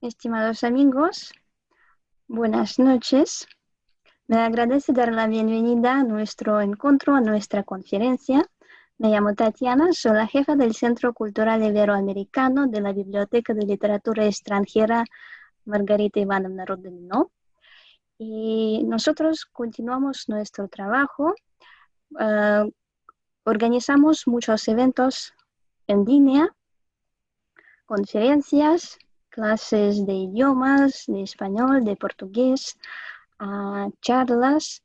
Estimados amigos, buenas noches. Me agradece dar la bienvenida a nuestro encuentro, a nuestra conferencia. Me llamo Tatiana, soy la jefa del Centro Cultural Iberoamericano de la Biblioteca de Literatura Extranjera Margarita Ivanovna Rodinino. Y nosotros continuamos nuestro trabajo. Organizamos muchos eventos en línea, conferencias, clases de idiomas, de español, de portugués, charlas,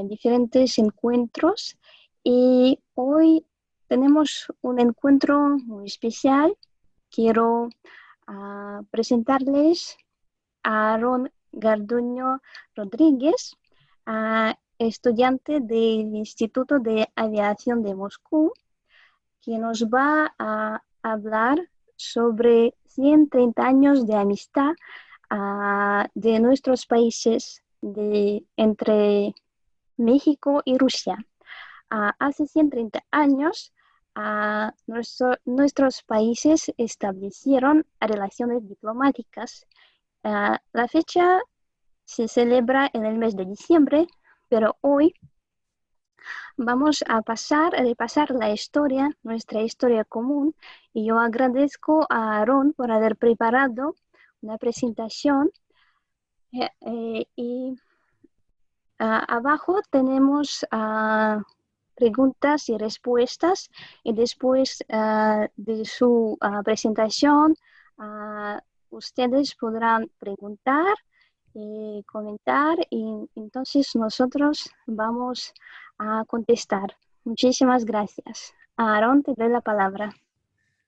diferentes encuentros. Y hoy tenemos un encuentro muy especial. Quiero presentarles a Aaron Garduño Rodríguez, estudiante del Instituto de Aviación de Moscú, que nos va a hablar sobre 130 años de amistad de nuestros países entre México y Rusia. Hace 130 años nuestros países establecieron relaciones diplomáticas. La fecha se celebra en el mes de diciembre, pero hoy vamos a repasar la historia, nuestra historia común, y yo agradezco a Aaron por haber preparado una presentación. Y abajo tenemos preguntas y respuestas, y después de su presentación, ustedes podrán preguntar y comentar, y entonces nosotros vamos a contestar. Muchísimas gracias. Aaron, te doy la palabra.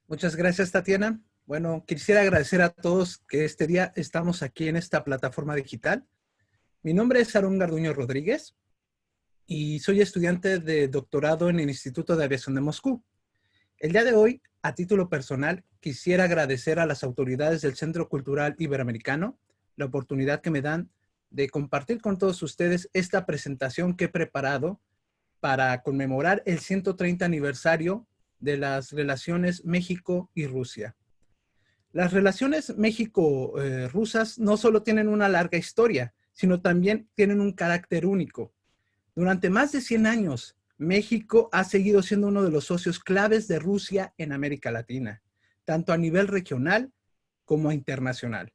Muchas gracias, Tatiana. Bueno, quisiera agradecer a todos que este día estamos aquí en esta plataforma digital. Mi nombre es Aaron Garduño Rodríguez y soy estudiante de doctorado en el Instituto de Aviación de Moscú. El día de hoy, a título personal, quisiera agradecer a las autoridades del Centro Cultural Iberoamericano la oportunidad que me dan de compartir con todos ustedes esta presentación que he preparado para conmemorar el 130 aniversario de las relaciones México y Rusia. Las relaciones México-rusas no solo tienen una larga historia, sino también tienen un carácter único. Durante más de 100 años, México ha seguido siendo uno de los socios claves de Rusia en América Latina, tanto a nivel regional como internacional.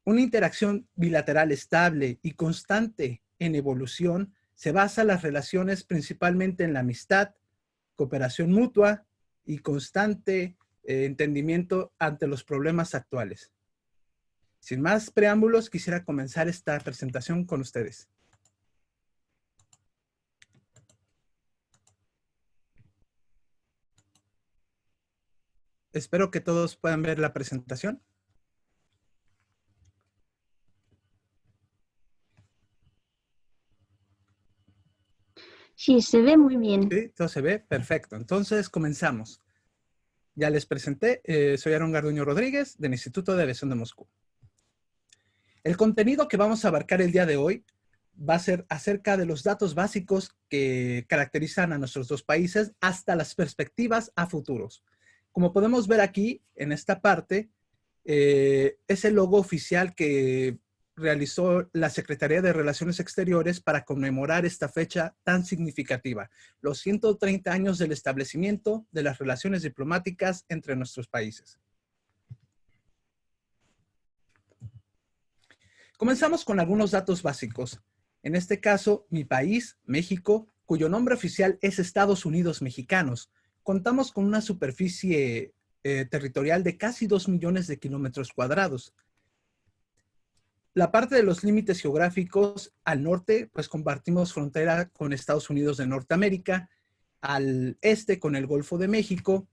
Una interacción bilateral estable y constante en evolución se basa en las relaciones principalmente en la amistad, cooperación mutua y constante entendimiento ante los problemas actuales. Sin más preámbulos, quisiera comenzar esta presentación con ustedes. Espero que todos puedan ver la presentación. Sí, se ve muy bien. Sí, todo se ve perfecto. Entonces, comenzamos. Ya les presenté, soy Aaron Garduño Rodríguez del Instituto de Aviación de Moscú. El contenido que vamos a abarcar el día de hoy va a ser acerca de los datos básicos que caracterizan a nuestros dos países hasta las perspectivas a futuros. Como podemos ver aquí, en esta parte, es el logo oficial que realizó la Secretaría de Relaciones Exteriores para conmemorar esta fecha tan significativa, los 130 años del establecimiento de las relaciones diplomáticas entre nuestros países. Comenzamos con algunos datos básicos. En este caso, mi país, México, cuyo nombre oficial es Estados Unidos Mexicanos, contamos con una superficie territorial de casi 2 millones de kilómetros cuadrados. La parte de los límites geográficos al norte, pues compartimos frontera con Estados Unidos de Norteamérica, al este con el Golfo de México,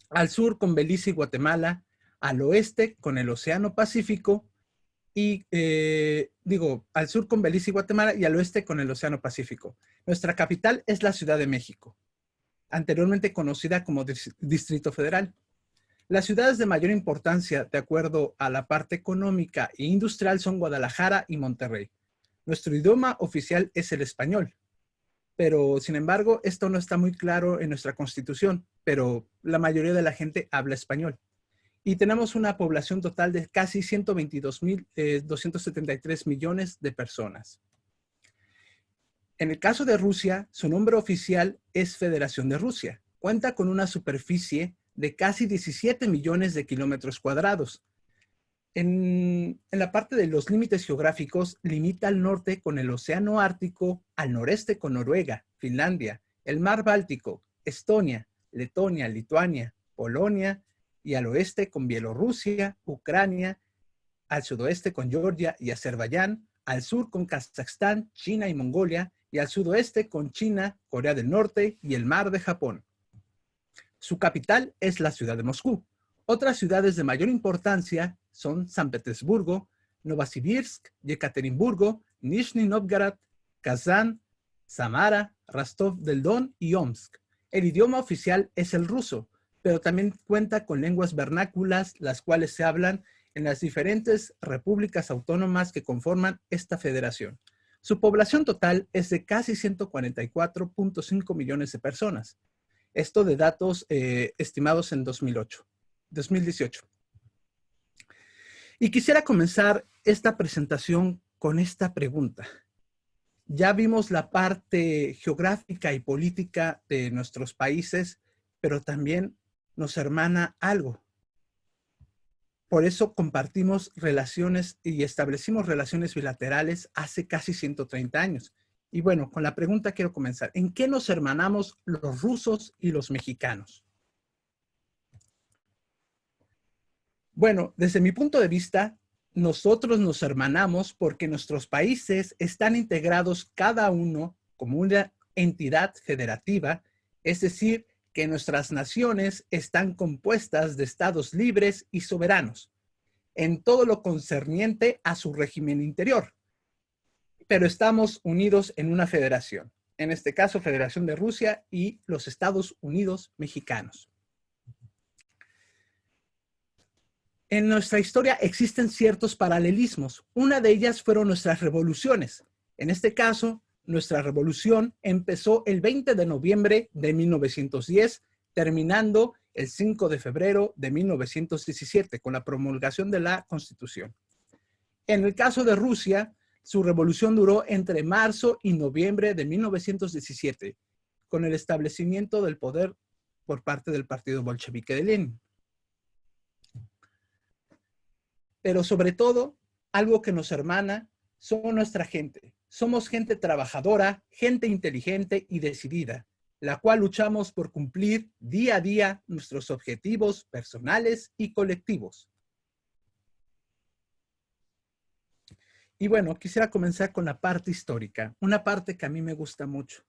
al sur con Belice y Guatemala, al oeste con el Océano Pacífico, y al sur con Belice y Guatemala y al oeste con el Océano Pacífico. Nuestra capital es la Ciudad de México, anteriormente conocida como Distrito Federal. Las ciudades de mayor importancia, de acuerdo a la parte económica e industrial, son Guadalajara y Monterrey. Nuestro idioma oficial es el español, pero sin embargo, esto no está muy claro en nuestra Constitución, pero la mayoría de la gente habla español. y tenemos una población total de casi 122.273 millones de personas. En el caso de Rusia, su nombre oficial es Federación de Rusia. Cuenta con una superficie de casi 17 millones de kilómetros cuadrados. En la parte de los límites geográficos, limita al norte con el Océano Ártico, al noreste con Noruega, Finlandia, el Mar Báltico, Estonia, Letonia, Lituania, Polonia, y al oeste con Bielorrusia, Ucrania, al sudoeste con Georgia y Azerbaiyán, al sur con Kazajstán, China y Mongolia, y al sudoeste con China, Corea del Norte y el Mar de Japón. Su capital es la ciudad de Moscú. Otras ciudades de mayor importancia son San Petersburgo, Novosibirsk, Yekaterinburgo, Nizhny Novgorod, Kazán, Samara, Rostov del Don y Omsk. El idioma oficial es el ruso, pero también cuenta con lenguas vernáculas, las cuales se hablan en las diferentes repúblicas autónomas que conforman esta federación. Su población total es de casi 144.5 millones de personas. Esto de datos estimados en 2018. Y quisiera comenzar esta presentación con esta pregunta. Ya vimos la parte geográfica y política de nuestros países, pero también nos hermana algo. Por eso compartimos relaciones y establecimos relaciones bilaterales hace casi 130 años. Y bueno, con la pregunta quiero comenzar. ¿En qué nos hermanamos los rusos y los mexicanos? Bueno, desde mi punto de vista, nosotros nos hermanamos porque nuestros países están integrados cada uno como una entidad federativa, es decir, que nuestras naciones están compuestas de estados libres y soberanos en todo lo concerniente a su régimen interior. Pero estamos unidos en una federación, en este caso Federación de Rusia y los Estados Unidos mexicanos. En nuestra historia existen ciertos paralelismos. Una de ellas fueron nuestras revoluciones. En este caso, nuestra revolución empezó el 20 de noviembre de 1910, terminando el 5 de febrero de 1917 con la promulgación de la Constitución. En el caso de Rusia, su revolución duró entre marzo y noviembre de 1917, con el establecimiento del poder por parte del Partido Bolchevique de Lenin. Pero sobre todo, algo que nos hermana son nuestra gente. Somos gente trabajadora, gente inteligente y decidida, la cual luchamos por cumplir día a día nuestros objetivos personales y colectivos. Y bueno, quisiera comenzar con la parte histórica, una parte que a mí me gusta mucho,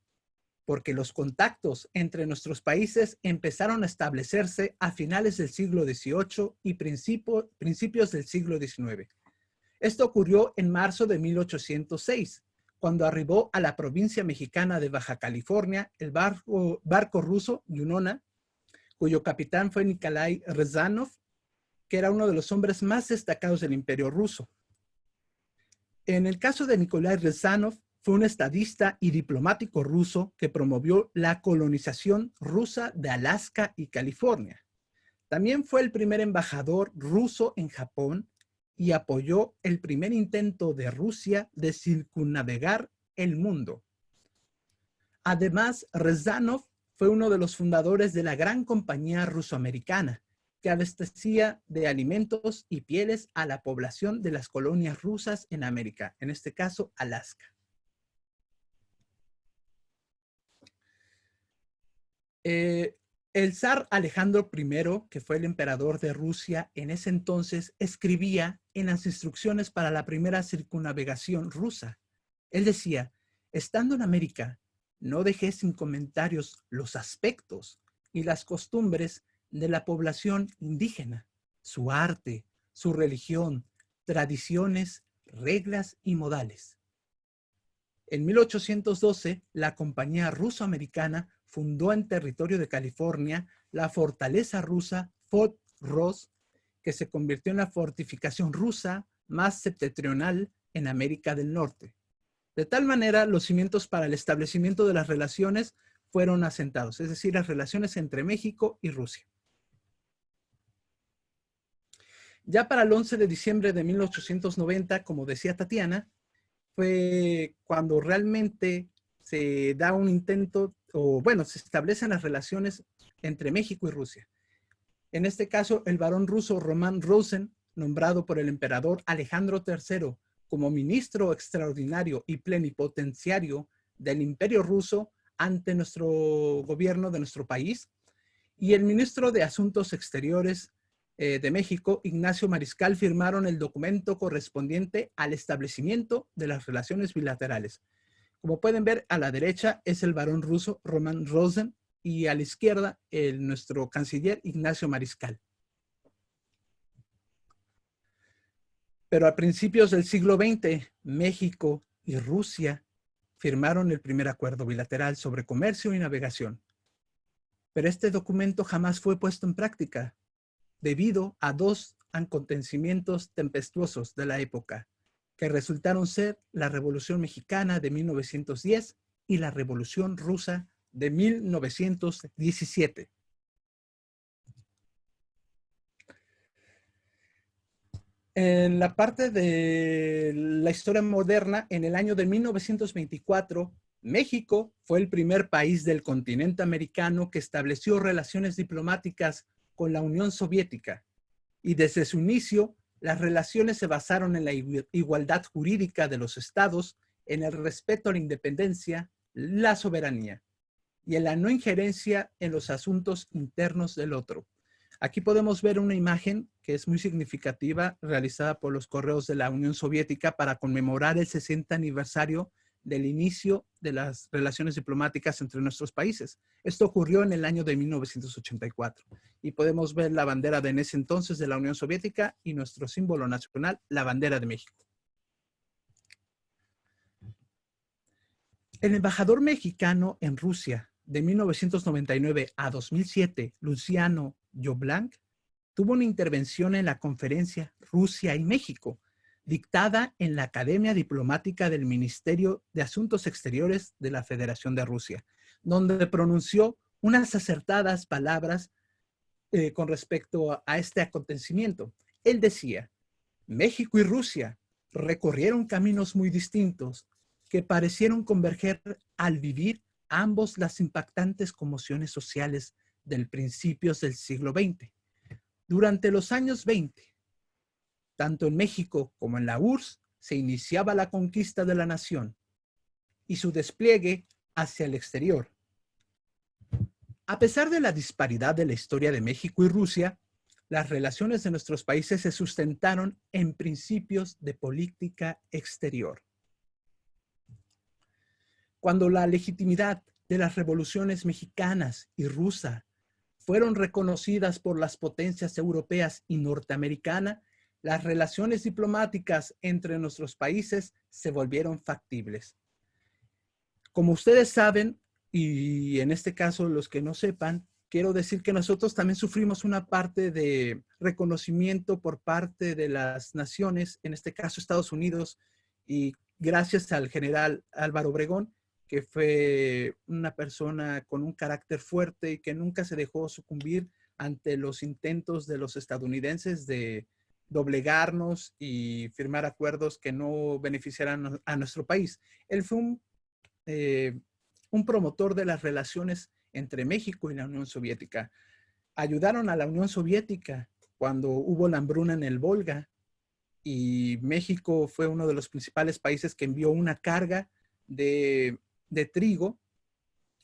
porque los contactos entre nuestros países empezaron a establecerse a finales del siglo XVIII y principios del siglo XIX. Esto ocurrió en marzo de 1806, cuando arribó a la provincia mexicana de Baja California el barco ruso Yunona, cuyo capitán fue Nikolai Rezanov, que era uno de los hombres más destacados del Imperio Ruso. En el caso de Nikolai Rezanov, fue un estadista y diplomático ruso que promovió la colonización rusa de Alaska y California. También fue el primer embajador ruso en Japón y apoyó el primer intento de Rusia de circunnavegar el mundo. Además, Rezanov fue uno de los fundadores de la gran compañía ruso-americana, que abastecía de alimentos y pieles a la población de las colonias rusas en América, en este caso Alaska. El zar Alejandro I, que fue el emperador de Rusia en ese entonces, escribía en las instrucciones para la primera circunnavegación rusa. Él decía, estando en América, no dejé sin comentarios los aspectos y las costumbres de la población indígena, su arte, su religión, tradiciones, reglas y modales. En 1812, la compañía ruso-americana fundó en territorio de California la fortaleza rusa Fort Ross, que se convirtió en la fortificación rusa más septentrional en América del Norte. De tal manera, los cimientos para el establecimiento de las relaciones fueron asentados, es decir, las relaciones entre México y Rusia. Ya para el 11 de diciembre de 1890, como decía Tatiana, fue cuando realmente se da un intento, o bueno, se establecen las relaciones entre México y Rusia. En este caso, el barón ruso Roman Rosen, nombrado por el emperador Alejandro III como ministro extraordinario y plenipotenciario del Imperio Ruso ante nuestro gobierno de nuestro país, y el ministro de Asuntos Exteriores de México, Ignacio Mariscal, firmaron el documento correspondiente al establecimiento de las relaciones bilaterales. Como pueden ver, a la derecha es el barón ruso Roman Rosen y a la izquierda nuestro canciller Ignacio Mariscal. Pero a principios del siglo XX, México y Rusia firmaron el primer acuerdo bilateral sobre comercio y navegación. Pero este documento jamás fue puesto en práctica debido a dos acontecimientos tempestuosos de la época, que resultaron ser la Revolución Mexicana de 1910 y la Revolución Rusa de 1917. En la parte de la historia moderna, en el año de 1924, México fue el primer país del continente americano que estableció relaciones diplomáticas con la Unión Soviética, y desde su inicio las relaciones se basaron en la igualdad jurídica de los estados, en el respeto a la independencia, la soberanía y en la no injerencia en los asuntos internos del otro. Aquí podemos ver una imagen que es muy significativa realizada por los correos de la Unión Soviética para conmemorar el 60 aniversario del inicio de las relaciones diplomáticas entre nuestros países. Esto ocurrió en el año de 1984 y podemos ver la bandera de en ese entonces de la Unión Soviética y nuestro símbolo nacional, la bandera de México. El embajador mexicano en Rusia de 1999 a 2007, Luciano Joblanc, tuvo una intervención en la conferencia Rusia y México, dictada en la Academia Diplomática del Ministerio de Asuntos Exteriores de la Federación de Rusia, donde pronunció unas acertadas palabras con respecto a este acontecimiento. Él decía: México y Rusia recorrieron caminos muy distintos que parecieron converger al vivir ambos las impactantes conmociones sociales del principios del siglo XX. Durante los años 20, tanto en México como en la URSS, se iniciaba la conquista de la nación y su despliegue hacia el exterior. A pesar de la disparidad de la historia de México y Rusia, las relaciones de nuestros países se sustentaron en principios de política exterior. Cuando la legitimidad de las revoluciones mexicanas y rusa fueron reconocidas por las potencias europeas y norteamericana, las relaciones diplomáticas entre nuestros países se volvieron factibles. Como ustedes saben, y en este caso los que no sepan, quiero decir que nosotros también sufrimos una parte de reconocimiento por parte de las naciones, en este caso Estados Unidos, y gracias al general Álvaro Obregón, que fue una persona con un carácter fuerte y que nunca se dejó sucumbir ante los intentos de los estadounidenses de doblegarnos y firmar acuerdos que no beneficiaran a nuestro país. Él fue un promotor de las relaciones entre México y la Unión Soviética. Ayudaron a la Unión Soviética cuando hubo la hambruna en el Volga y México fue uno de los principales países que envió una carga de trigo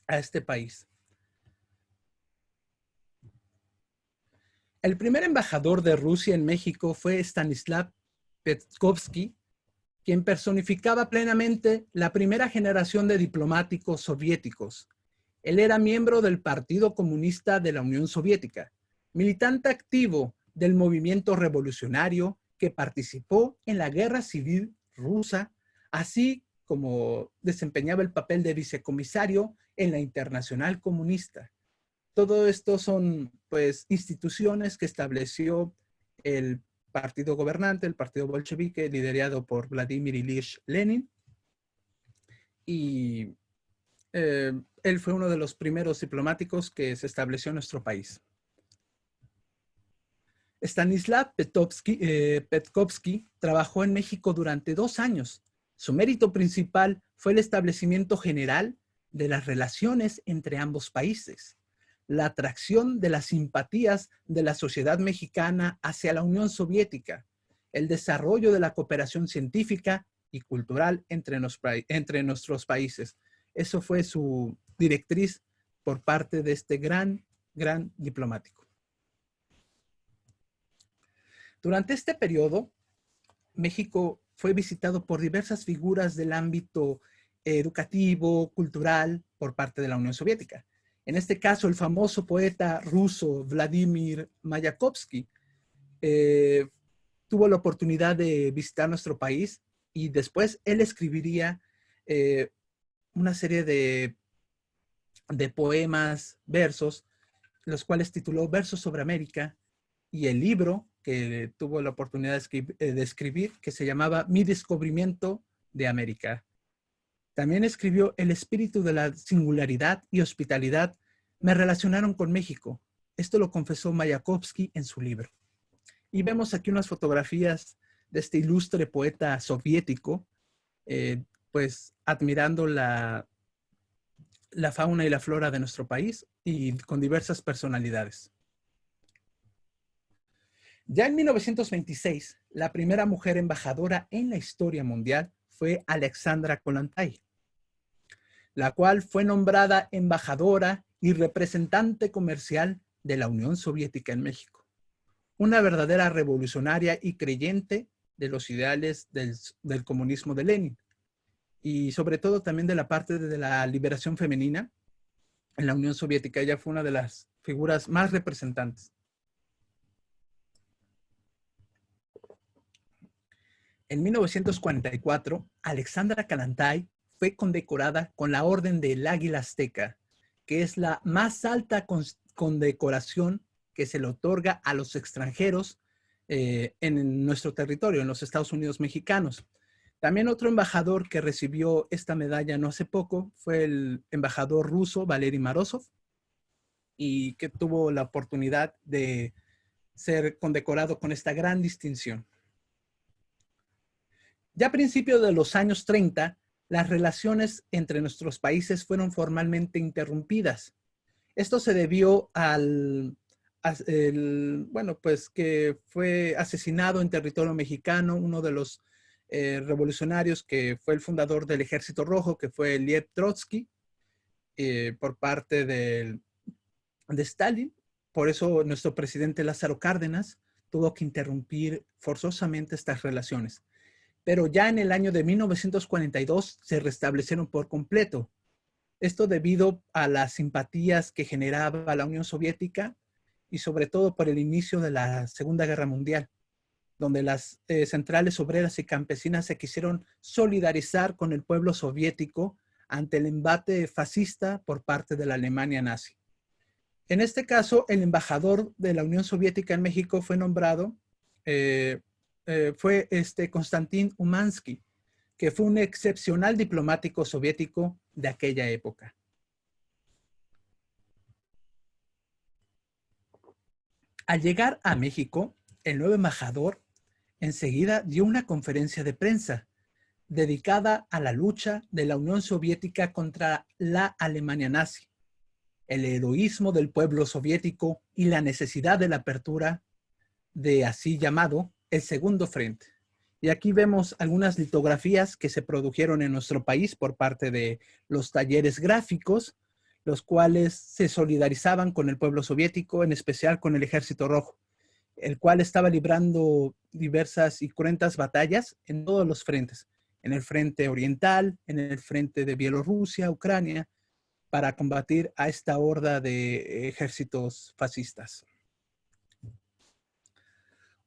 a este país. El primer embajador de Rusia en México fue Stanislav Petkovsky, quien personificaba plenamente la primera generación de diplomáticos soviéticos. Él era miembro del Partido Comunista de la Unión Soviética, militante activo del movimiento revolucionario que participó en la Guerra Civil Rusa, así como desempeñaba el papel de vicecomisario en la Internacional Comunista. Todo esto son, pues, instituciones que estableció el partido gobernante, el partido bolchevique, liderado por Vladimir Ilich Lenin. Y él fue uno de los primeros diplomáticos que se estableció en nuestro país. Stanislav Petkovsky trabajó en México durante 2 años. Su mérito principal fue el establecimiento general de las relaciones entre ambos países, la atracción de las simpatías de la sociedad mexicana hacia la Unión Soviética, el desarrollo de la cooperación científica y cultural entre nuestros países. Eso fue su directriz por parte de este gran diplomático. Durante este periodo, México fue visitado por diversas figuras del ámbito educativo, cultural, por parte de la Unión Soviética. En este caso, el famoso poeta ruso Vladimir Mayakovsky tuvo la oportunidad de visitar nuestro país y después él escribiría una serie de poemas, versos, los cuales tituló Versos sobre América, y el libro que tuvo la oportunidad de escribir, que se llamaba Mi descubrimiento de América. También escribió El espíritu de la singularidad y hospitalidad me relacionaron con México. Esto lo confesó Mayakovsky en su libro. Y vemos aquí unas fotografías de este ilustre poeta soviético, pues admirando la fauna y la flora de nuestro país y con diversas personalidades. Ya en 1926, la primera mujer embajadora en la historia mundial fue Alexandra Kollontai, la cual fue nombrada embajadora y representante comercial de la Unión Soviética en México. Una verdadera revolucionaria y creyente de los ideales del comunismo de Lenin, y sobre todo también de la parte de la liberación femenina en la Unión Soviética. Ella fue una de las figuras más representantes. En 1944, Alexandra Kollontai fue condecorada con la Orden del Águila Azteca, que es la más alta condecoración que se le otorga a los extranjeros en nuestro territorio, en los Estados Unidos mexicanos. También otro embajador que recibió esta medalla no hace poco fue el embajador ruso Valery Morozov, y que tuvo la oportunidad de ser condecorado con esta gran distinción. Ya a principios de los años 30, las relaciones entre nuestros países fueron formalmente interrumpidas. Esto se debió pues que fue asesinado en territorio mexicano uno de los revolucionarios que fue el fundador del Ejército Rojo, que fue Lev Trotsky, por parte de Stalin. Por eso nuestro presidente Lázaro Cárdenas tuvo que interrumpir forzosamente estas relaciones. Pero ya en el año de 1942 se restablecieron por completo. Esto debido a las simpatías que generaba la Unión Soviética y sobre todo por el inicio de la Segunda Guerra Mundial, donde las centrales obreras y campesinas se quisieron solidarizar con el pueblo soviético ante el embate fascista por parte de la Alemania nazi. En este caso, el embajador de la Unión Soviética en México fue nombrado fue Konstantin Umansky, que fue un excepcional diplomático soviético de aquella época. Al llegar a México, el nuevo embajador enseguida dio una conferencia de prensa dedicada a la lucha de la Unión Soviética contra la Alemania nazi, el heroísmo del pueblo soviético y la necesidad de la apertura de así llamado el segundo frente. Y aquí vemos algunas litografías que se produjeron en nuestro país por parte de los talleres gráficos, los cuales se solidarizaban con el pueblo soviético, en especial con el Ejército Rojo, el cual estaba librando diversas y cruentas batallas en todos los frentes, en el frente oriental, en el frente de Bielorrusia, Ucrania, para combatir a esta horda de ejércitos fascistas.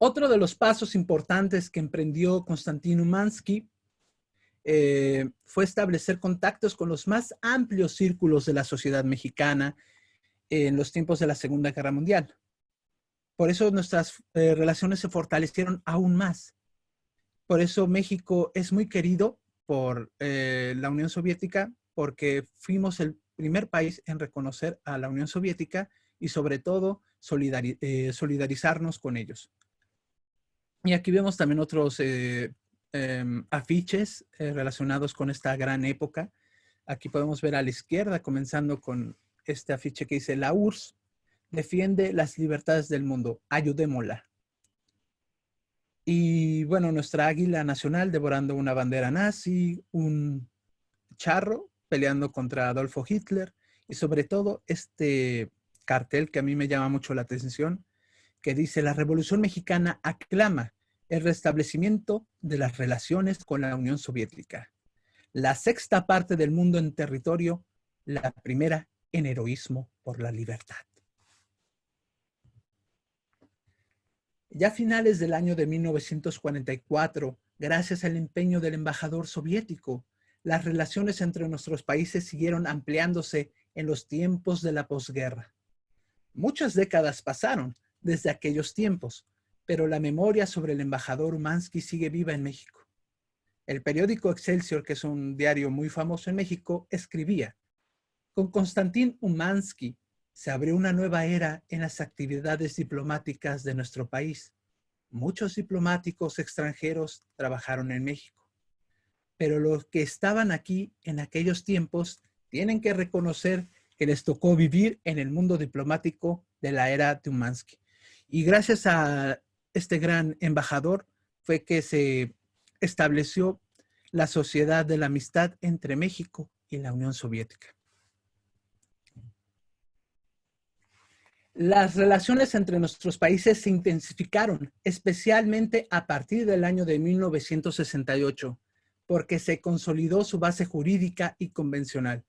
Otro de los pasos importantes que emprendió Konstantin Umansky fue establecer contactos con los más amplios círculos de la sociedad mexicana en los tiempos de la Segunda Guerra Mundial. Por eso nuestras relaciones se fortalecieron aún más. Por eso México es muy querido por la Unión Soviética, porque fuimos el primer país en reconocer a la Unión Soviética y sobre todo solidarizarnos con ellos. Y aquí vemos también otros afiches relacionados con esta gran época. Aquí podemos ver a la izquierda, comenzando con este afiche que dice: la URSS defiende las libertades del mundo, ayudémosla. Y bueno, nuestra águila nacional devorando una bandera nazi, un charro peleando contra Adolfo Hitler, y sobre todo este cartel que a mí me llama mucho la atención, que dice: la Revolución Mexicana aclama el restablecimiento de las relaciones con la Unión Soviética. La sexta parte del mundo en territorio, la primera en heroísmo por la libertad. Ya a finales del año de 1944, gracias al empeño del embajador soviético, las relaciones entre nuestros países siguieron ampliándose en los tiempos de la posguerra. Muchas décadas pasaron desde aquellos tiempos, pero la memoria sobre el embajador Umansky sigue viva en México. El periódico Excelsior, que es un diario muy famoso en México, escribía: con Konstantin Umansky se abrió una nueva era en las actividades diplomáticas de nuestro país. Muchos diplomáticos extranjeros trabajaron en México, pero los que estaban aquí en aquellos tiempos tienen que reconocer que les tocó vivir en el mundo diplomático de la era de Umansky. Y gracias a este gran embajador fue que se estableció la Sociedad de la Amistad entre México y la Unión Soviética. Las relaciones entre nuestros países se intensificaron, especialmente a partir del año de 1968, porque se consolidó su base jurídica y convencional.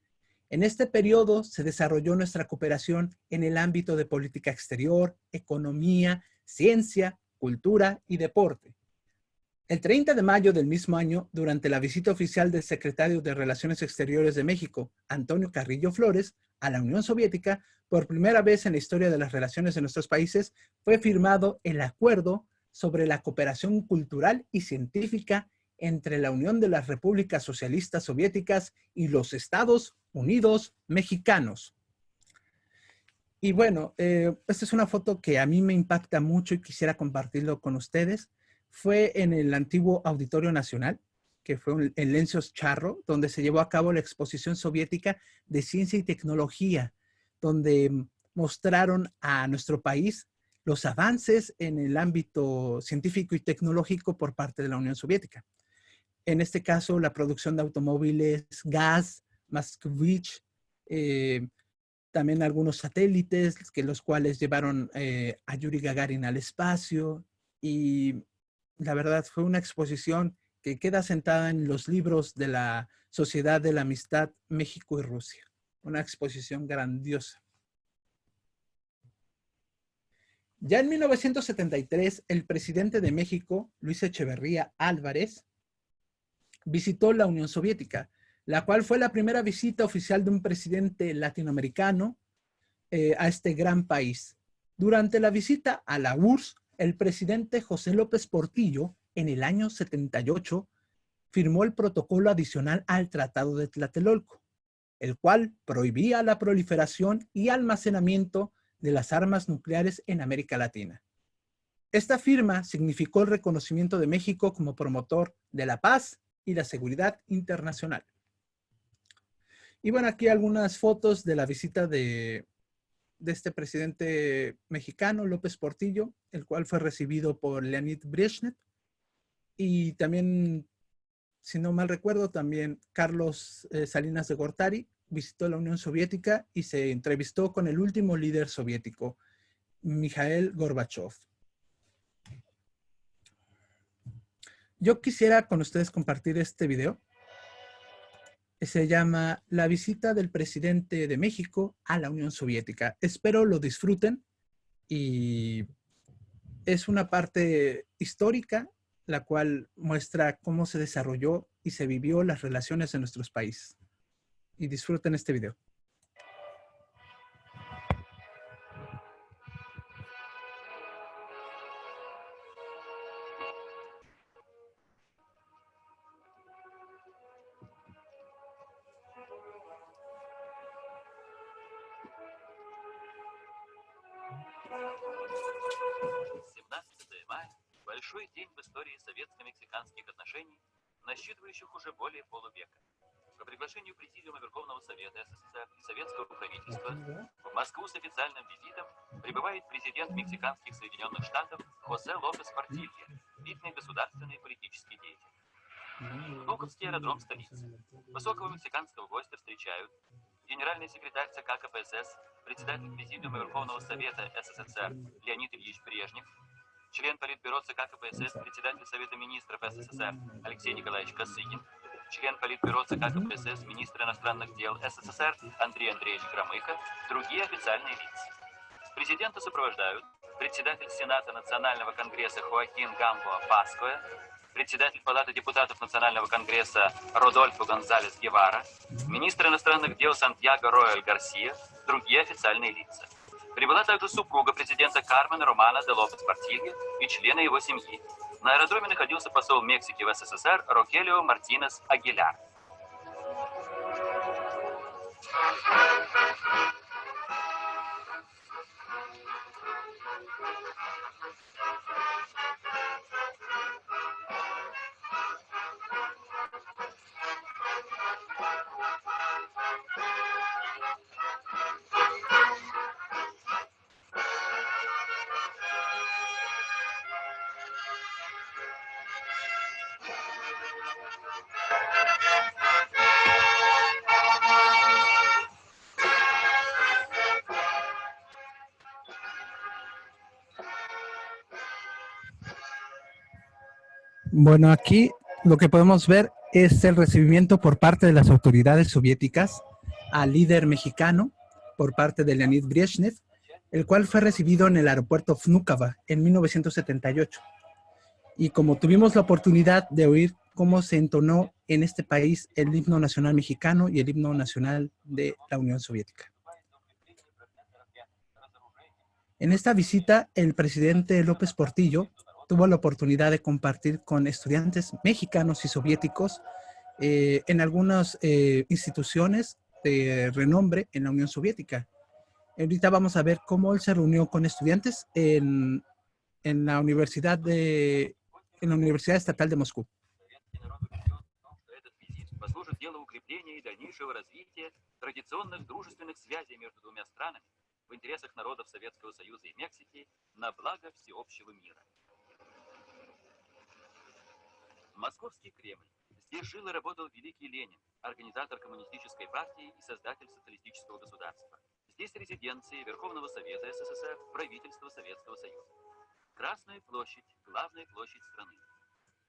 En este periodo se desarrolló nuestra cooperación en el ámbito de política exterior, economía, ciencia, cultura y deporte. El 30 de mayo del mismo año, durante la visita oficial del secretario de Relaciones Exteriores de México, Antonio Carrillo Flores, a la Unión Soviética, por primera vez en la historia de las relaciones de nuestros países, fue firmado el Acuerdo sobre la Cooperación Cultural y Científica entre la Unión de las Repúblicas Socialistas Soviéticas y los Estados Unidos Mexicanos. Y bueno, esta es una foto que a mí me impacta mucho y quisiera compartirlo con ustedes. Fue en el antiguo Auditorio Nacional, que fue en Lencios Charro, donde se llevó a cabo la exposición soviética de ciencia y tecnología, donde mostraron a nuestro país los avances en el ámbito científico y tecnológico por parte de la Unión Soviética. En este caso, la producción de automóviles, gas, Moskvich, también algunos satélites, que los cuales llevaron a Yuri Gagarin al espacio, y la verdad fue una exposición que queda sentada en los libros de la Sociedad de la Amistad México y Rusia. Una exposición grandiosa. Ya en 1973, el presidente de México, Luis Echeverría Álvarez, visitó la Unión Soviética, la cual fue la primera visita oficial de un presidente latinoamericano a este gran país. Durante la visita a la URSS, el presidente José López Portillo, en el año 78, firmó el protocolo adicional al Tratado de Tlatelolco, el cual prohibía la proliferación y almacenamiento de las armas nucleares en América Latina. Esta firma significó el reconocimiento de México como promotor de la paz y la seguridad internacional. Y bueno, aquí algunas fotos de la visita de este presidente mexicano, López Portillo, el cual fue recibido por Leonid Brezhnev, y también, si no mal recuerdo, también Carlos Salinas de Gortari visitó la Unión Soviética y se entrevistó con el último líder soviético, Mikhail Gorbachev. Yo quisiera con ustedes compartir este video. Se llama La visita del presidente de México a la Unión Soviética. Espero lo disfruten, y es una parte histórica la cual muestra cómo se desarrolló y se vivió las relaciones en nuestros países. Y disfruten este video. большой день в истории советско-мексиканских отношений, насчитывающих уже более полувека. По приглашению Президиума Верховного Совета СССР и советского правительства в Москву с официальным визитом прибывает президент Мексиканских Соединенных Штатов Хосе Лопес Портилья, видный государственный и политический деятель. Внуковский аэродром столицы. Высокого мексиканского гостя встречают генеральный секретарь ЦК КПСС, председатель Президиума Верховного Совета СССР Леонид Ильич Брежнев, член Политбюро ЦК КПСС, председатель Совета министров СССР Алексей Николаевич Косыгин, член Политбюро ЦК КПСС, министр иностранных дел СССР Андрей Андреевич Громыко, другие официальные лица. Президента сопровождают председатель Сената Национального конгресса Хоакин Гамбоа Паскоя, председатель Палаты депутатов Национального конгресса Родольфо Гонзалес Гевара, министр иностранных дел Сантьяго Роэль Гарсия, другие официальные лица. Прибыла также супруга президента Кармен Романа де Лопес Портилья и члены его семьи. На аэродроме находился посол Мексики в СССР Рокелио Мартинес Агиляр. Bueno, aquí lo que podemos ver es el recibimiento por parte de las autoridades soviéticas al líder mexicano por parte de Leonid Brezhnev, el cual fue recibido en el aeropuerto Vnukovo en 1978. Y como tuvimos la oportunidad de oír cómo se entonó en este país el himno nacional mexicano y el himno nacional de la Unión Soviética. En esta visita, el presidente López Portillo tuvo la oportunidad de compartir con estudiantes mexicanos y soviéticos en algunas instituciones de renombre en la Unión Soviética. Ahorita vamos a ver cómo él se reunió con estudiantes en la Universidad Estatal de Moscú. Послужит делу укрепления и дальнейшего развития традиционных дружественных связей между двумя странами в интересах народов Советского Союза и Мексики на благо всеобщего мира. Московский Кремль. Здесь жил и работал великий Ленин, организатор коммунистической партии и создатель социалистического государства. Здесь резиденции Верховного Совета СССР, правительства Советского Союза. Красная площадь, главная площадь страны.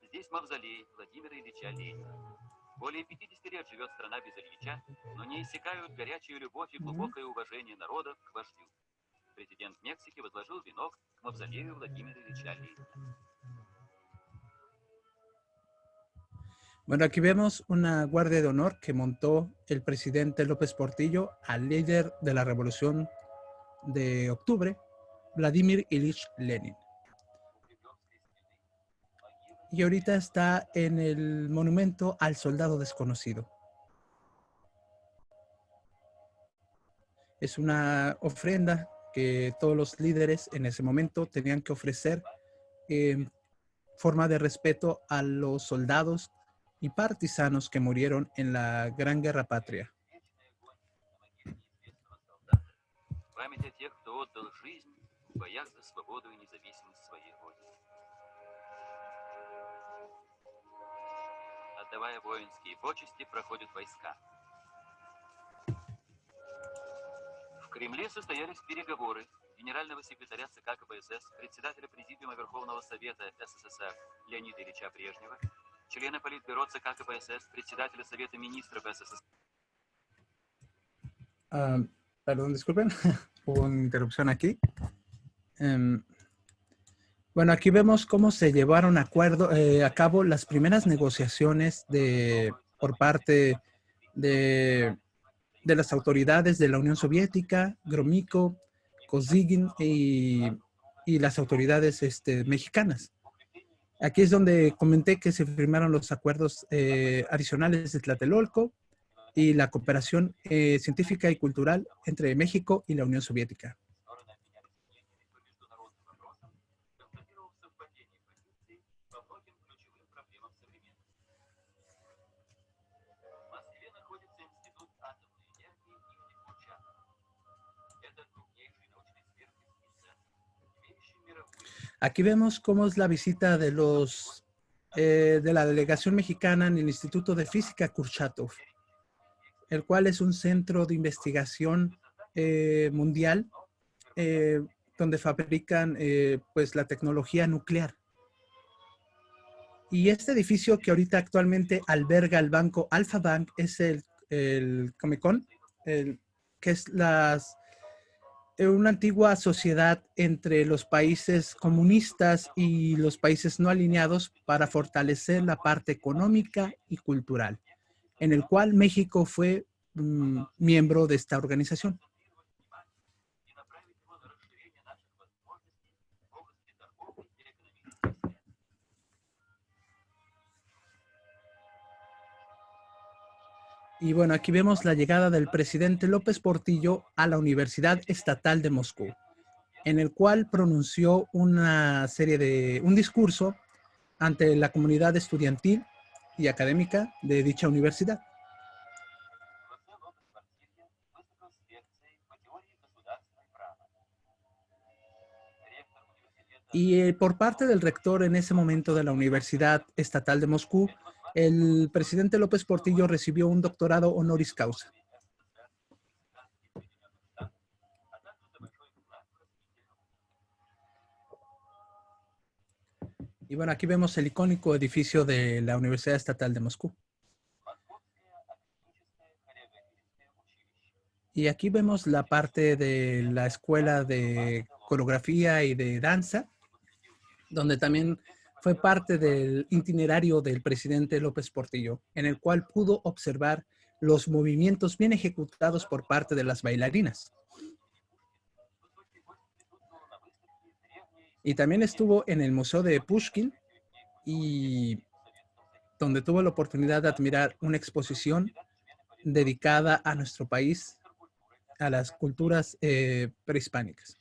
Здесь мавзолей Владимира Ильича Ленина. Более 50 лет живет страна без Ильича, но не иссякают горячая любовь и глубокое уважение народа к вождю. Президент Мексики возложил венок к мавзолею Владимира Ильича Ленина. Bueno, aquí vemos una guardia de honor que montó el presidente López Portillo al líder de la Revolución de Octubre, Vladimir Ilich Lenin. Y ahorita está en el monumento al soldado desconocido. Es una ofrenda que todos los líderes en ese momento tenían que ofrecer en forma de respeto a los soldados y partisanos que murieron en la Gran Guerra Patria. Память о тех, кто отдал жизнь в боях за свободу и независимость своей Родины. Отдавая воинские почести, проходят войска. В Кремле состоялись переговоры генерального секретаря ЦК КПСС, председателя Президиума Верховного Совета СССР Леонида Ильича Брежнева, члена Политбюро ЦК КПСС, председателя Совета министров СССР. Perdón, disculpen, hubo una interrupción aquí. Bueno, aquí vemos cómo se llevaron a cabo las primeras negociaciones por parte de las autoridades de la Unión Soviética, Gromyko, Kosygin y las autoridades mexicanas. Aquí es donde comenté que se firmaron los acuerdos adicionales de Tlatelolco y la cooperación científica y cultural entre México y la Unión Soviética. Aquí vemos cómo es la visita de de la delegación mexicana en el Instituto de Física Kurchatov, el cual es un centro de investigación mundial donde fabrican pues la tecnología nuclear. Y este edificio que ahorita actualmente alberga el banco Alfa Bank es el Comecon, que es una antigua sociedad entre los países comunistas y los países no alineados para fortalecer la parte económica y cultural, en el cual México fue miembro de esta organización. Y bueno, aquí vemos la llegada del presidente López Portillo a la Universidad Estatal de Moscú, en el cual pronunció un discurso ante la comunidad estudiantil y académica de dicha universidad. Y por parte del rector en ese momento de la Universidad Estatal de Moscú, el presidente López Portillo recibió un doctorado honoris causa. Y bueno, aquí vemos el icónico edificio de la Universidad Estatal de Moscú. Y aquí vemos la parte de la escuela de coreografía y de danza, donde también fue parte del itinerario del presidente López Portillo, en el cual pudo observar los movimientos bien ejecutados por parte de las bailarinas. Y también estuvo en el Museo de Pushkin, y donde tuvo la oportunidad de admirar una exposición dedicada a nuestro país, a las culturas prehispánicas.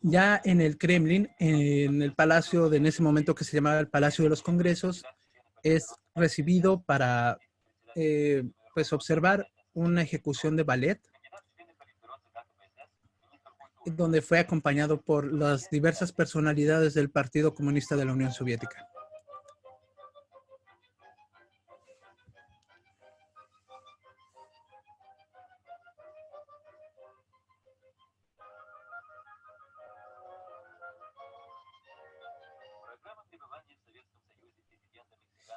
Ya en el Kremlin, en el palacio en ese momento que se llamaba el Palacio de los Congresos, es recibido para pues observar una ejecución de ballet, donde fue acompañado por las diversas personalidades del Partido Comunista de la Unión Soviética.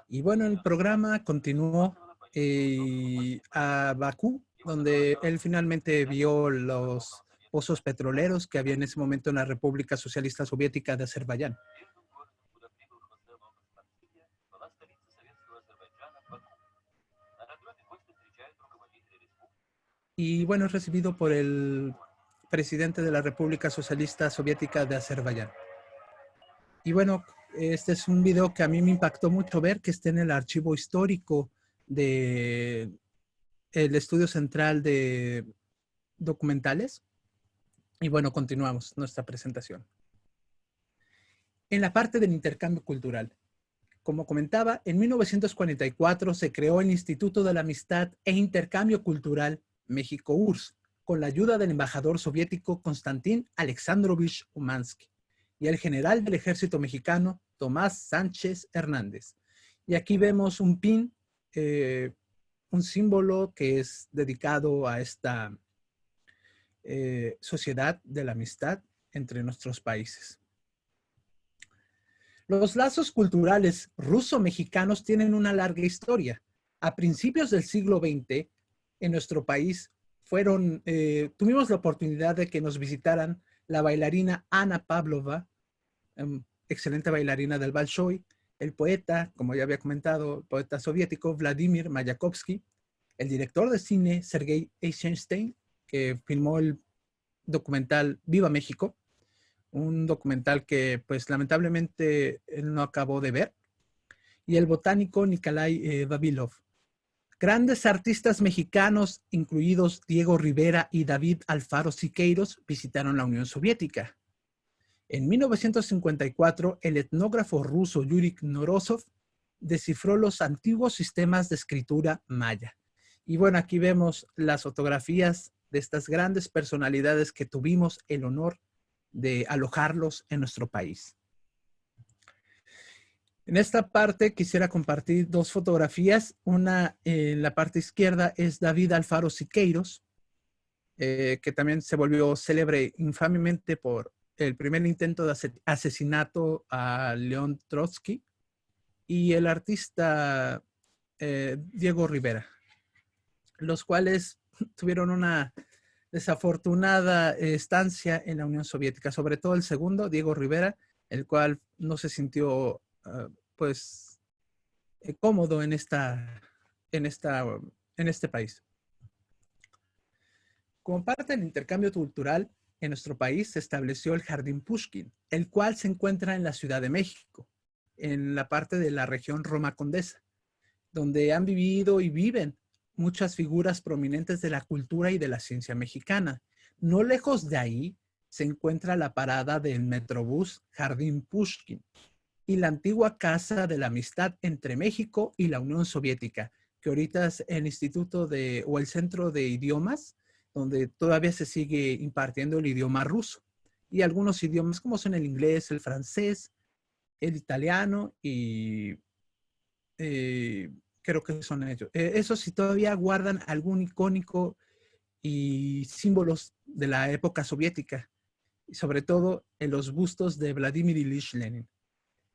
Y bueno, el programa continuó a Bakú, donde él finalmente vio los pozos petroleros que había en ese momento en la República Socialista Soviética de Azerbaiyán. Y bueno, es recibido por el presidente de la República Socialista Soviética de Azerbaiyán. Y bueno, este es un video que a mí me impactó mucho ver, que está en el archivo histórico del Estudio Central de Documentales. Y bueno, continuamos nuestra presentación. En la parte del intercambio cultural. Como comentaba, en 1944 se creó el Instituto de la Amistad e Intercambio Cultural México-URSS, con la ayuda del embajador soviético Konstantin Alexandrovich Umansky y el general del ejército mexicano Tomás Sánchez Hernández. Y aquí vemos un pin, un símbolo que es dedicado a esta sociedad de la amistad entre nuestros países. Los lazos culturales ruso-mexicanos tienen una larga historia. A principios del siglo XX, en nuestro país, tuvimos la oportunidad de que nos visitaran la bailarina Ana Pavlova, excelente bailarina del Bolshoi, el poeta, como ya había comentado, el poeta soviético Vladimir Mayakovsky, el director de cine Sergei Eisenstein, que filmó el documental Viva México, un documental que pues lamentablemente él no acabó de ver, y el botánico Nikolai Vavilov. Grandes artistas mexicanos, incluidos Diego Rivera y David Alfaro Siqueiros, visitaron la Unión Soviética. En 1954, el etnógrafo ruso Yuri Knorosov descifró los antiguos sistemas de escritura maya. Y bueno, aquí vemos las fotografías de estas grandes personalidades que tuvimos el honor de alojarlos en nuestro país. En esta parte quisiera compartir dos fotografías. Una en la parte izquierda es David Alfaro Siqueiros, que también se volvió célebre infamemente por el primer intento de asesinato a León Trotsky, y el artista Diego Rivera, los cuales tuvieron una desafortunada estancia en la Unión Soviética, sobre todo el segundo, Diego Rivera, el cual no se sintió cómodo en este país. Como parte del intercambio cultural, en nuestro país se estableció el Jardín Pushkin, el cual se encuentra en la Ciudad de México, en la parte de la región Roma Condesa, donde han vivido y viven muchas figuras prominentes de la cultura y de la ciencia mexicana. No lejos de ahí se encuentra la parada del Metrobús Jardín Pushkin y la antigua Casa de la Amistad entre México y la Unión Soviética, que ahorita es el Instituto o el Centro de Idiomas, donde todavía se sigue impartiendo el idioma ruso y algunos idiomas como son el inglés, el francés, el italiano y creo que son ellos. Esos sí todavía guardan algún icónico y símbolos de la época soviética, y sobre todo en los bustos de Vladimir Ilich Lenin.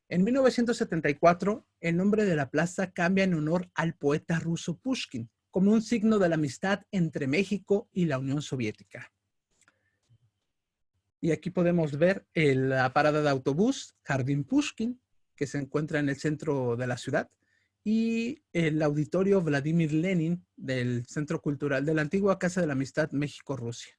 En 1974, el nombre de la plaza cambia en honor al poeta ruso Pushkin, como un signo de la amistad entre México y la Unión Soviética. Y aquí podemos ver la parada de autobús Jardín Pushkin, que se encuentra en el centro de la ciudad, y el auditorio Vladimir Lenin del Centro Cultural de la antigua Casa de la Amistad México-Rusia.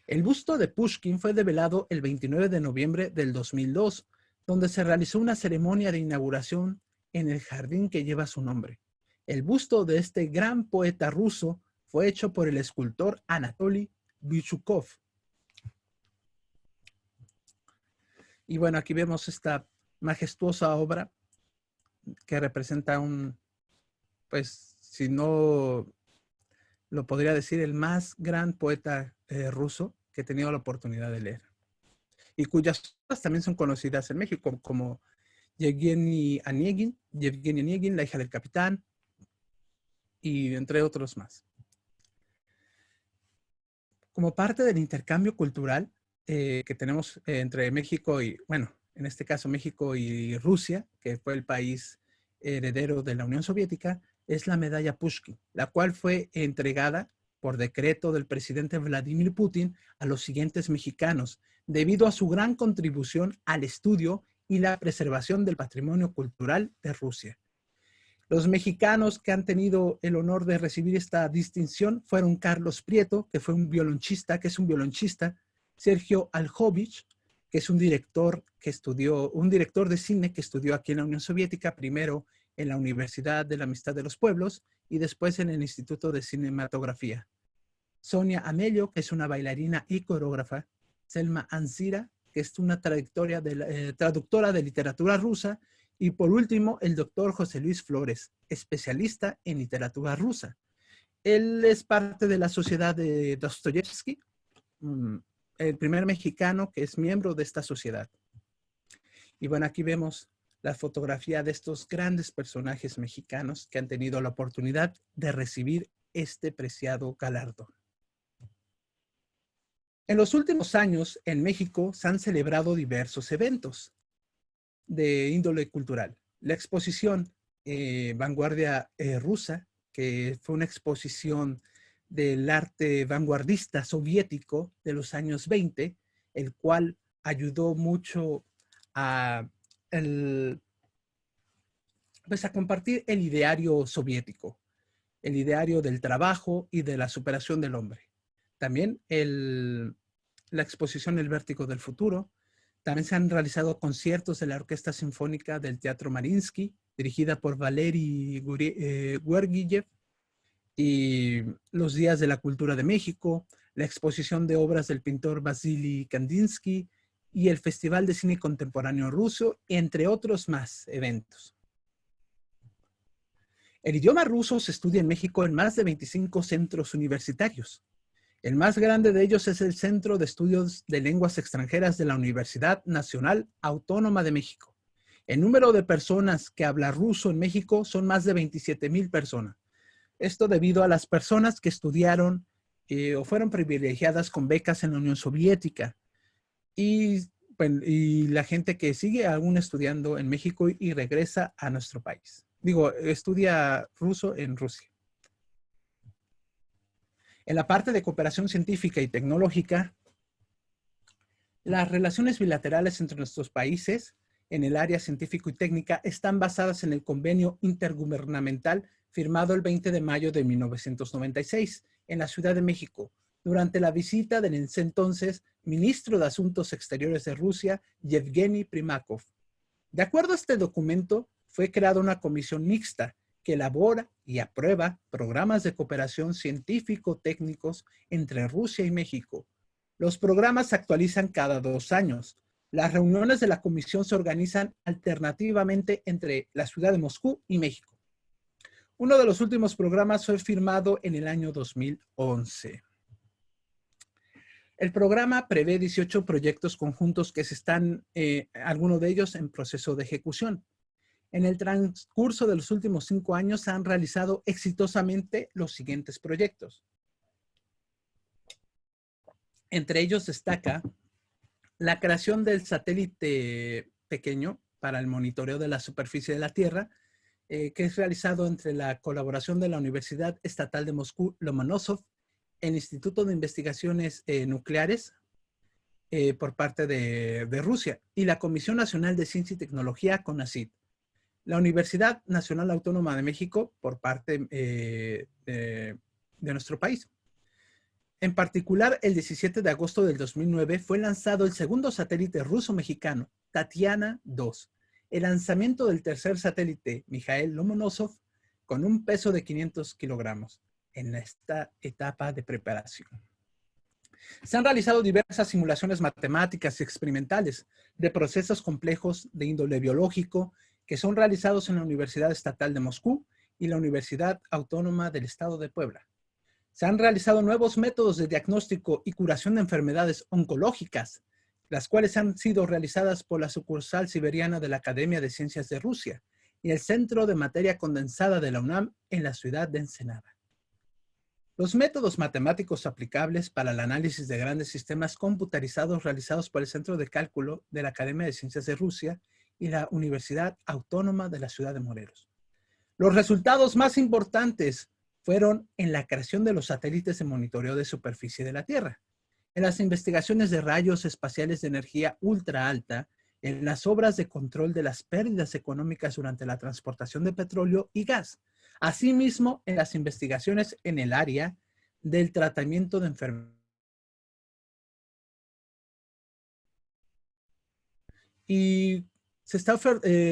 El busto de Pushkin fue develado el 29 de noviembre del 2002, donde se realizó una ceremonia de inauguración en el jardín que lleva su nombre. El busto de este gran poeta ruso fue hecho por el escultor Anatoly Bichukov. Y bueno, aquí vemos esta majestuosa obra que representa si no lo podría decir, el más gran poeta ruso que he tenido la oportunidad de leer. Y cuyas obras también son conocidas en México, como Yevgeny Onegin, La hija del capitán, y entre otros más. Como parte del intercambio cultural que tenemos entre México y, bueno, en este caso México y Rusia, que fue el país heredero de la Unión Soviética, es la medalla Pushkin, la cual fue entregada por decreto del presidente Vladimir Putin a los siguientes mexicanos, debido a su gran contribución al estudio y la preservación del patrimonio cultural de Rusia. Los mexicanos que han tenido el honor de recibir esta distinción fueron Carlos Prieto, que fue un violonchista, Sergio Aljovich, que es un director de cine que estudió aquí en la Unión Soviética, primero en la Universidad de la Amistad de los Pueblos y después en el Instituto de Cinematografía. Sonia Amelio, que es una bailarina y coreógrafa. Selma Ansira, que es una traductora de literatura rusa. Y por último, el doctor José Luis Flores, especialista en literatura rusa. Él es parte de la Sociedad de Dostoyevsky, el primer mexicano que es miembro de esta sociedad. Y bueno, aquí vemos la fotografía de estos grandes personajes mexicanos que han tenido la oportunidad de recibir este preciado galardón. En los últimos años, en México se han celebrado diversos eventos de índole cultural. La exposición Vanguardia Rusa, que fue una exposición del arte vanguardista soviético de los años 20, el cual ayudó mucho a compartir el ideario soviético, el ideario del trabajo y de la superación del hombre. También la exposición El Vértigo del Futuro. También se han realizado conciertos de la Orquesta Sinfónica del Teatro Mariinsky, dirigida por Valery Gergiev, y los Días de la Cultura de México, la exposición de obras del pintor Vasily Kandinsky y el Festival de Cine Contemporáneo Ruso, entre otros más eventos. El idioma ruso se estudia en México en más de 25 centros universitarios. El más grande de ellos es el Centro de Estudios de Lenguas Extranjeras de la Universidad Nacional Autónoma de México. El número de personas que habla ruso en México son más de 27,000 personas. Esto debido a las personas que estudiaron o fueron privilegiadas con becas en la Unión Soviética y la gente que sigue aún estudiando en México y regresa a nuestro país. Estudia ruso en Rusia. En la parte de cooperación científica y tecnológica, las relaciones bilaterales entre nuestros países en el área científico y técnica están basadas en el convenio intergubernamental firmado el 20 de mayo de 1996 en la Ciudad de México, durante la visita del entonces ministro de Asuntos Exteriores de Rusia, Yevgeny Primakov. De acuerdo a este documento, fue creada una comisión mixta que elabora y aprueba programas de cooperación científico-técnicos entre Rusia y México. Los programas se actualizan cada 2 años. Las reuniones de la comisión se organizan alternativamente entre la ciudad de Moscú y México. Uno de los últimos programas fue firmado en el año 2011. El programa prevé 18 proyectos conjuntos que están, algunos de ellos en proceso de ejecución. En el transcurso de los últimos 5 años se han realizado exitosamente los siguientes proyectos. Entre ellos destaca la creación del satélite pequeño para el monitoreo de la superficie de la Tierra, que es realizado entre la colaboración de la Universidad Estatal de Moscú, Lomonosov, el Instituto de Investigaciones Nucleares por parte de Rusia y la Comisión Nacional de Ciencia y Tecnología, CONACYT. La Universidad Nacional Autónoma de México por parte de nuestro país. En particular, el 17 de agosto del 2009 fue lanzado el segundo satélite ruso-mexicano, Tatiana 2. El lanzamiento del tercer satélite, Mikhail Lomonosov, con un peso de 500 kilogramos en esta etapa de preparación. Se han realizado diversas simulaciones matemáticas y experimentales de procesos complejos de índole biológico que son realizados en la Universidad Estatal de Moscú y la Universidad Autónoma del Estado de Puebla. Se han realizado nuevos métodos de diagnóstico y curación de enfermedades oncológicas, las cuales han sido realizadas por la sucursal siberiana de la Academia de Ciencias de Rusia y el Centro de Materia Condensada de la UNAM en la ciudad de Ensenada. Los métodos matemáticos aplicables para el análisis de grandes sistemas computarizados realizados por el Centro de Cálculo de la Academia de Ciencias de Rusia y la Universidad Autónoma de la Ciudad de Morelos. Los resultados más importantes fueron en la creación de los satélites de monitoreo de superficie de la Tierra, en las investigaciones de rayos espaciales de energía ultra alta, en las obras de control de las pérdidas económicas durante la transportación de petróleo y gas, asimismo en las investigaciones en el área del tratamiento de enfermedades. Y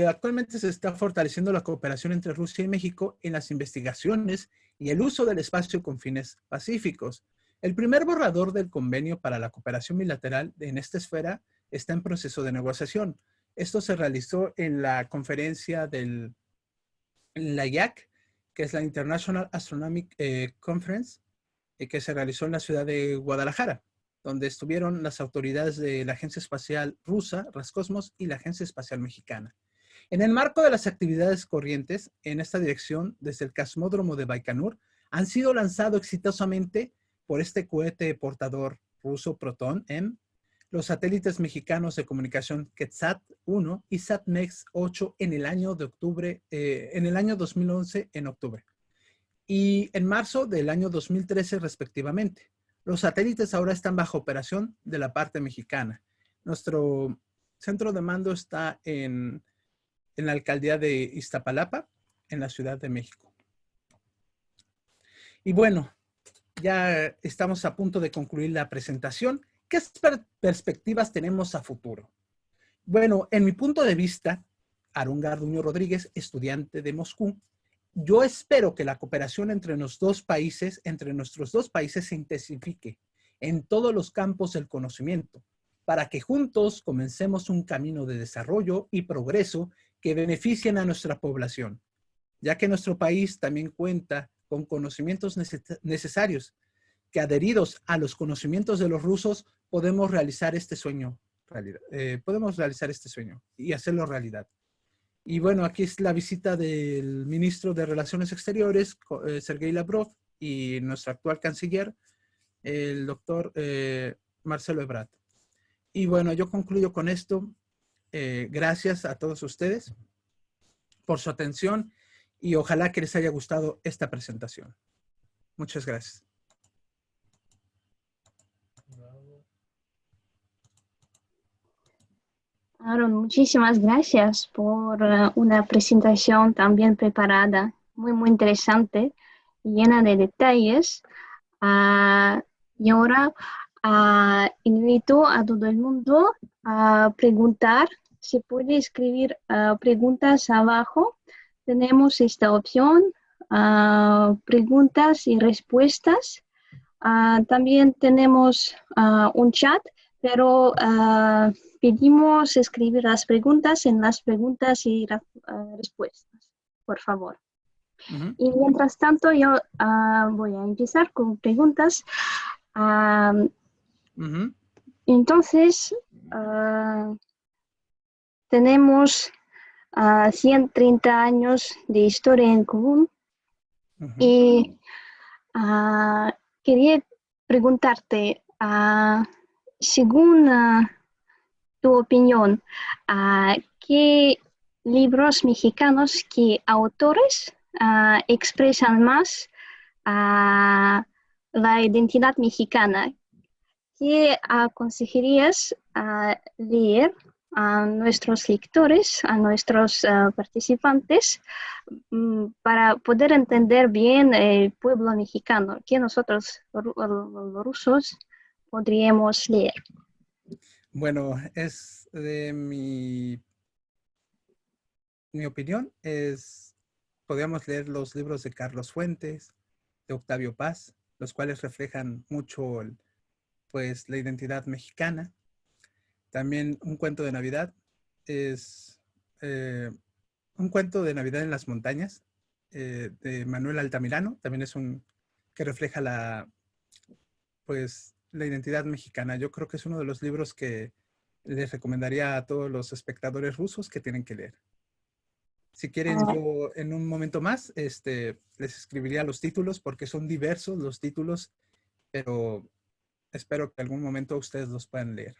actualmente se está fortaleciendo la cooperación entre Rusia y México en las investigaciones y el uso del espacio con fines pacíficos. El primer borrador del convenio para la cooperación bilateral en esta esfera está en proceso de negociación. Esto se realizó en la conferencia en la IAC, que es la International Astronomic Conference, que se realizó en la ciudad de Guadalajara, donde estuvieron las autoridades de la Agencia Espacial Rusa, Roscosmos, y la Agencia Espacial Mexicana. En el marco de las actividades corrientes en esta dirección, desde el cosmódromo de Baikonur, han sido lanzados exitosamente por este cohete portador ruso Proton-M, los satélites mexicanos de comunicación QuetzSat-1 y SatMex-8 en el año 2011 en octubre. Y en marzo del año 2013 respectivamente. Los satélites ahora están bajo operación de la parte mexicana. Nuestro centro de mando está en la alcaldía de Iztapalapa, en la Ciudad de México. Y bueno, ya estamos a punto de concluir la presentación. ¿Qué perspectivas tenemos a futuro? Bueno, en mi punto de vista, Aarón Garduño Rodríguez, estudiante de Moscú, yo espero que la cooperación entre nuestros dos países se intensifique en todos los campos del conocimiento, para que juntos comencemos un camino de desarrollo y progreso que beneficien a nuestra población, ya que nuestro país también cuenta con conocimientos necesarios, que adheridos a los conocimientos de los rusos podemos realizar este sueño, y hacerlo realidad. Y bueno, aquí es la visita del ministro de Relaciones Exteriores, Sergei Lavrov, y nuestro actual canciller, el doctor Marcelo Ebrard. Y bueno, yo concluyo con esto. Gracias a todos ustedes por su atención y ojalá que les haya gustado esta presentación. Muchas gracias. Aaron, muchísimas gracias por una presentación tan bien preparada, muy interesante, llena de detalles. Y ahora invito a todo el mundo a preguntar. Se puede escribir preguntas abajo. Tenemos esta opción, preguntas y respuestas. También tenemos un chat, pero pedimos escribir las preguntas en las preguntas y respuestas, por favor. Uh-huh. Y mientras tanto, yo voy a empezar con preguntas. Uh-huh. Entonces, tenemos 130 años de historia en común. Uh-huh. Y quería preguntarte, según tu opinión, ¿qué libros mexicanos, qué autores expresan más la identidad mexicana? ¿Qué aconsejarías leer a nuestros lectores, a nuestros participantes, para poder entender bien el pueblo mexicano, que nosotros, los rusos, podríamos leer? Bueno, es de mi opinión, podríamos leer los libros de Carlos Fuentes, de Octavio Paz, los cuales reflejan mucho pues la identidad mexicana. También un cuento de Navidad es un cuento de Navidad en las montañas, de Manuel Altamirano. También es que refleja la identidad mexicana. Yo creo que es uno de los libros que les recomendaría a todos los espectadores rusos que tienen que leer. Si quieren, yo en un momento más les escribiría los títulos, porque son diversos los títulos, pero espero que en algún momento ustedes los puedan leer.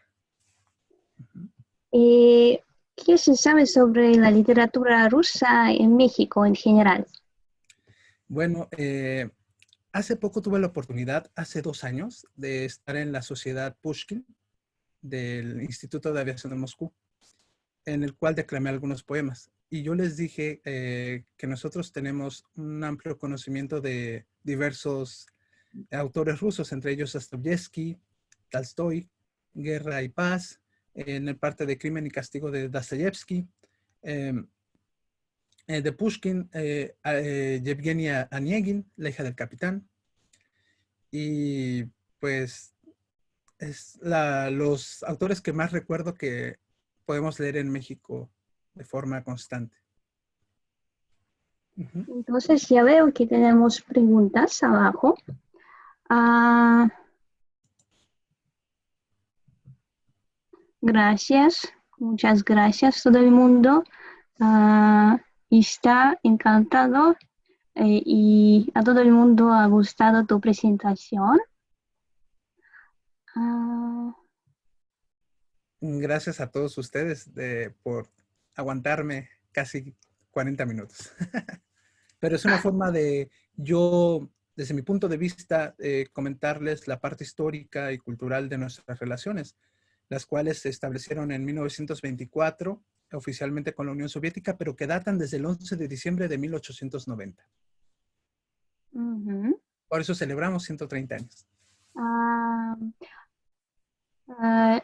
¿Y qué se sabe sobre la literatura rusa en México en general? Bueno, hace poco tuve la oportunidad, hace 2 años, de estar en la Sociedad Pushkin del Instituto de Aviación de Moscú, en el cual declamé algunos poemas. Y yo les dije que nosotros tenemos un amplio conocimiento de diversos autores rusos, entre ellos Dostoyevsky, Tolstói, Guerra y Paz, en el parte de Crimen y Castigo de Dostoyevsky, de Pushkin, Yevgenia Onegin, la hija del capitán. Y pues es los autores que más recuerdo que podemos leer en México de forma constante. Uh-huh. Entonces ya veo que tenemos preguntas abajo. Gracias, muchas gracias todo el mundo. Está encantado y a todo el mundo ha gustado tu presentación. Gracias a todos ustedes por aguantarme casi 40 minutos. Pero es una forma de yo, desde mi punto de vista, comentarles la parte histórica y cultural de nuestras relaciones, las cuales se establecieron en 1924, oficialmente con la Unión Soviética, pero que datan desde el 11 de diciembre de 1890. Uh-huh. Por eso celebramos 130 años.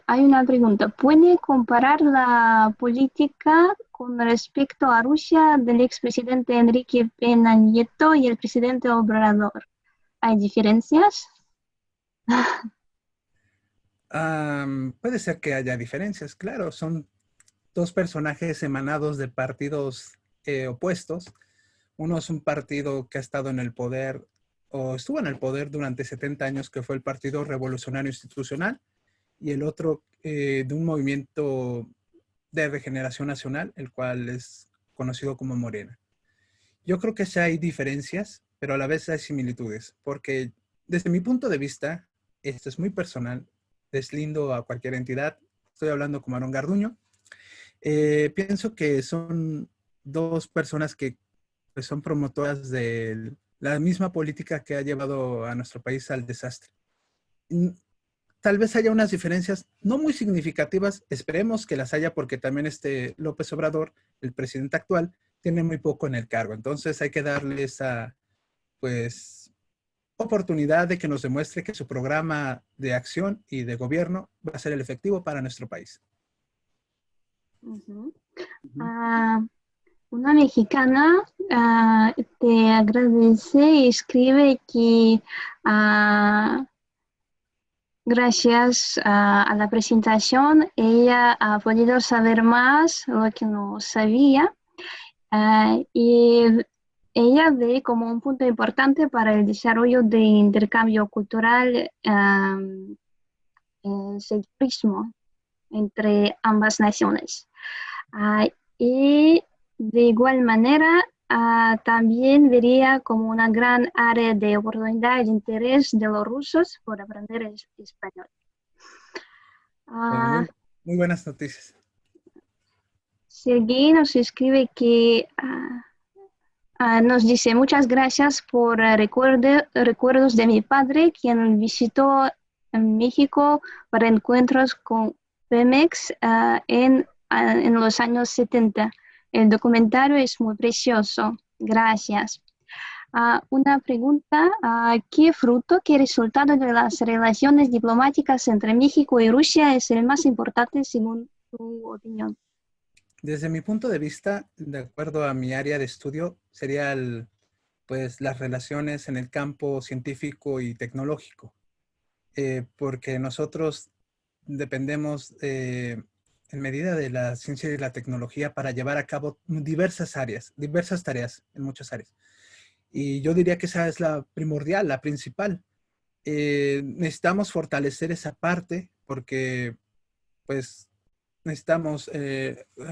Hay una pregunta. ¿Puede comparar la política con respecto a Rusia del expresidente Enrique Peña Nieto y el presidente Obrador? ¿Hay diferencias? Puede ser que haya diferencias, claro, son dos personajes emanados de partidos opuestos. Uno es un partido que ha estado en el poder o estuvo en el poder durante 70 años, que fue el Partido Revolucionario Institucional, y el otro de un movimiento de regeneración nacional, el cual es conocido como Morena. Yo creo que sí hay diferencias, pero a la vez hay similitudes, porque desde mi punto de vista, esto es muy personal, deslindo a cualquier entidad, estoy hablando como Aarón Garduño, pienso que son dos personas que pues, son promotoras de la misma política que ha llevado a nuestro país al desastre. Tal vez haya unas diferencias no muy significativas, esperemos que las haya porque también López Obrador, el presidente actual, tiene muy poco en el cargo. Entonces hay que darle esa pues, oportunidad de que nos demuestre que su programa de acción y de gobierno va a ser el efectivo para nuestro país. Una mexicana te agradece y escribe que gracias a la presentación ella ha podido saber más lo que no sabía y ella ve como un punto importante para el desarrollo de intercambio cultural el turismo entre ambas naciones. Y de igual manera, también vería como una gran área de oportunidad y de interés de los rusos por aprender español. Pues muy buenas noticias. Sergei nos escribe que nos dice muchas gracias por recuerdos de mi padre, quien visitó en México para encuentros con Pemex en los años 70. El documentario es muy precioso. Gracias. Una pregunta, ¿qué fruto, qué resultado de las relaciones diplomáticas entre México y Rusia es el más importante según tu opinión? Desde mi punto de vista, de acuerdo a mi área de estudio, sería pues, las relaciones en el campo científico y tecnológico, porque nosotros dependemos en medida de la ciencia y la tecnología para llevar a cabo diversas tareas en muchas áreas. Y yo diría que esa es la primordial, la principal. Necesitamos fortalecer esa parte porque, pues, necesitamos,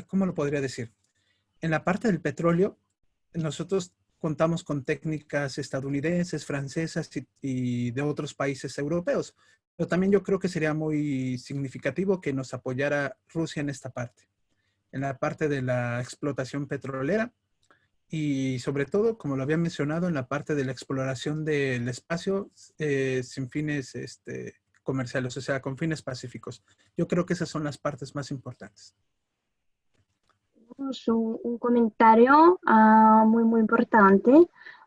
¿cómo lo podría decir? En la parte del petróleo, nosotros contamos con técnicas estadounidenses, francesas y de otros países europeos. Pero también yo creo que sería muy significativo que nos apoyara Rusia en esta parte, en la parte de la explotación petrolera y sobre todo, como lo había mencionado, en la parte de la exploración del espacio sin fines comerciales, o sea, con fines pacíficos. Yo creo que esas son las partes más importantes. Un comentario muy importante.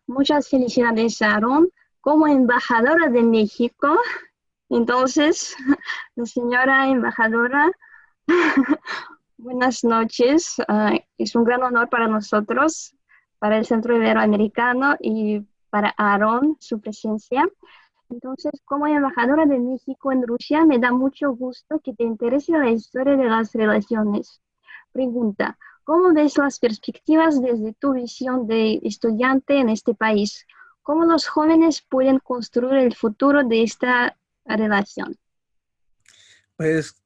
Muchas felicidades, Aarón. Como embajadora de México, entonces, la señora embajadora, buenas noches. Es un gran honor para nosotros, para el Centro Iberoamericano y para Aarón, su presencia. Entonces, como embajadora de México en Rusia, me da mucho gusto que te interese la historia de las relaciones. Pregunta, ¿cómo ves las perspectivas desde tu visión de estudiante en este país? ¿Cómo los jóvenes pueden construir el futuro de esta relación? Pues,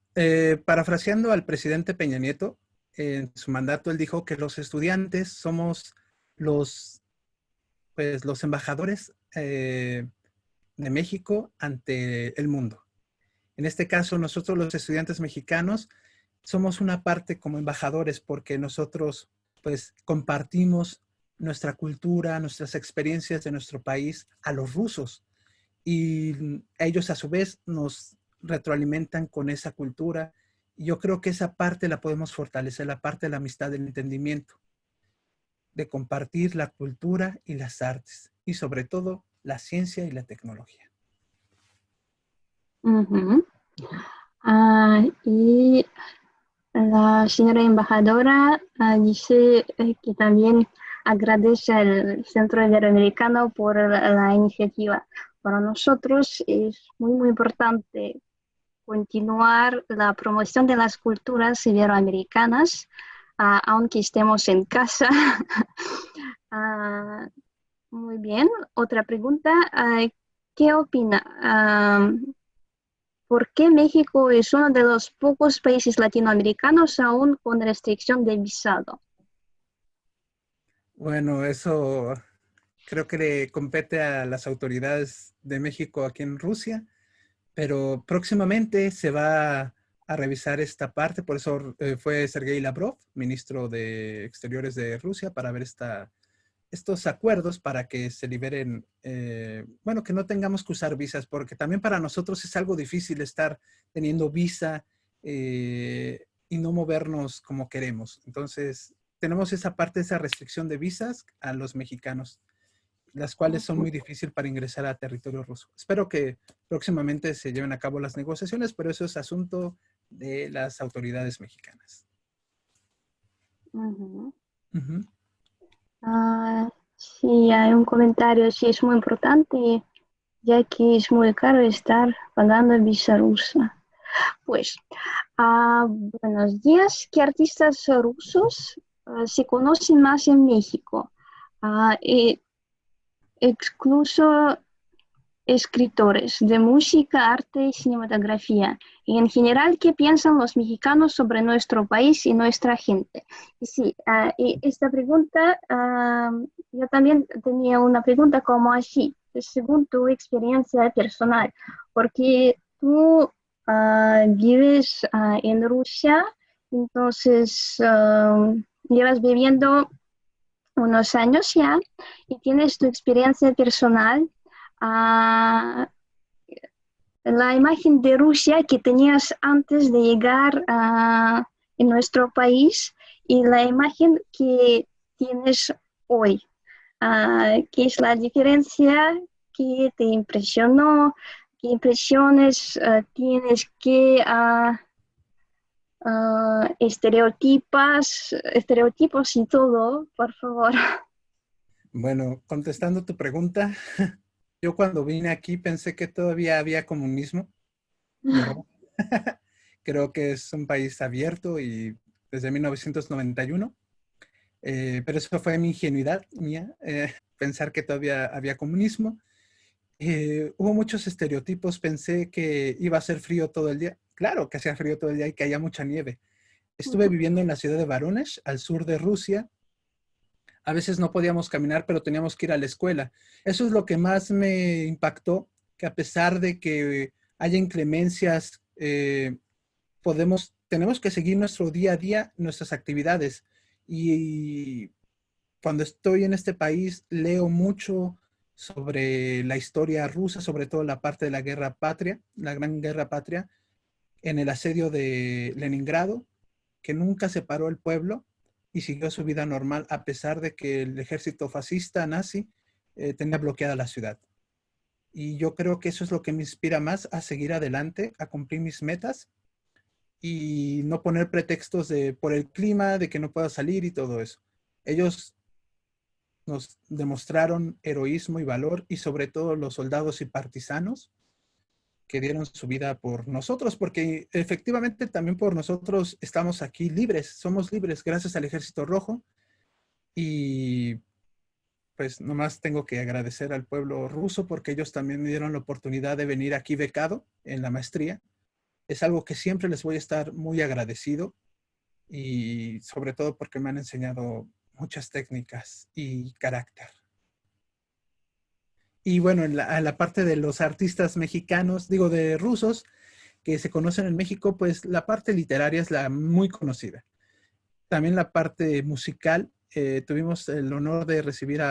parafraseando al presidente Peña Nieto, en su mandato él dijo que los estudiantes somos los embajadores de México ante el mundo. En este caso, nosotros los estudiantes mexicanos somos una parte como embajadores porque nosotros pues compartimos nuestra cultura, nuestras experiencias de nuestro país a los rusos y ellos a su vez nos retroalimentan con esa cultura. Y yo creo que esa parte la podemos fortalecer, la parte de la amistad, del entendimiento, de compartir la cultura y las artes y sobre todo la ciencia y la tecnología. Y la señora embajadora dice que también agradece al Centro Iberoamericano por la iniciativa. Para nosotros es muy importante continuar la promoción de las culturas iberoamericanas, aunque estemos en casa. Ah, muy bien. Otra pregunta. ¿Qué opina? ¿Por qué México es uno de los pocos países latinoamericanos aún con restricción de visado? Bueno, eso creo que le compete a las autoridades de México aquí en Rusia, pero próximamente se va a revisar esta parte, por eso fue Sergei Lavrov, ministro de Exteriores de Rusia, para ver estos acuerdos para que se liberen, bueno, que no tengamos que usar visas, porque también para nosotros es algo difícil estar teniendo visa y no movernos como queremos. Entonces, tenemos esa parte, esa restricción de visas a los mexicanos, las cuales son muy difíciles para ingresar a territorio ruso. Espero que próximamente se lleven a cabo las negociaciones, pero eso es asunto de las autoridades mexicanas. Ujú. Ujú. Sí, hay un comentario, sí, es muy importante, ya que es muy caro estar pagando visa rusa. Pues, buenos días. ¿Qué artistas rusos se conocen más en México? Incluso escritores de música, arte y cinematografía. Y en general, ¿qué piensan los mexicanos sobre nuestro país y nuestra gente? Y sí, y esta pregunta, yo también tenía una pregunta como así, según tu experiencia personal, porque tú vives en Rusia, entonces llevas viviendo unos años ya y tienes tu experiencia personal. ah, la imagen de Rusia que tenías antes de llegar en nuestro país y la imagen que tienes hoy. ¿Qué es la diferencia? ¿Qué te impresionó? ¿Qué impresiones tienes? ¿Qué estereotipos y todo? Por favor. Bueno, contestando tu pregunta, yo cuando vine aquí pensé que todavía había comunismo. No. Creo que es un país abierto y desde 1991, pero eso fue mi ingenuidad mía, pensar que todavía había comunismo. Hubo muchos estereotipos, pensé que iba a ser frío todo el día. Claro que hacía frío todo el día y que había mucha nieve. Estuve viviendo en la ciudad de Voronezh, al sur de Rusia. A veces no podíamos caminar, pero teníamos que ir a la escuela. Eso es lo que más me impactó, que a pesar de que haya inclemencias, tenemos que seguir nuestro día a día, nuestras actividades. Y cuando estoy en este país, leo mucho sobre la historia rusa, sobre todo la parte de la guerra patria, la gran guerra patria, en el asedio de Leningrado, que nunca separó el pueblo y siguió su vida normal a pesar de que el ejército fascista nazi tenía bloqueada la ciudad. Y yo creo que eso es lo que me inspira más a seguir adelante, a cumplir mis metas y no poner pretextos de por el clima, de que no pueda salir y todo eso. Ellos nos demostraron heroísmo y valor y sobre todo los soldados y partisanos que dieron su vida por nosotros, porque efectivamente también por nosotros estamos aquí libres, somos libres gracias al Ejército Rojo y pues nomás tengo que agradecer al pueblo ruso porque ellos también me dieron la oportunidad de venir aquí becado en la maestría. Es algo que siempre les voy a estar muy agradecido y sobre todo porque me han enseñado muchas técnicas y carácter. Y bueno, en la parte de los artistas mexicanos, digo de rusos, que se conocen en México, pues la parte literaria es la muy conocida. También la parte musical, tuvimos el honor de recibir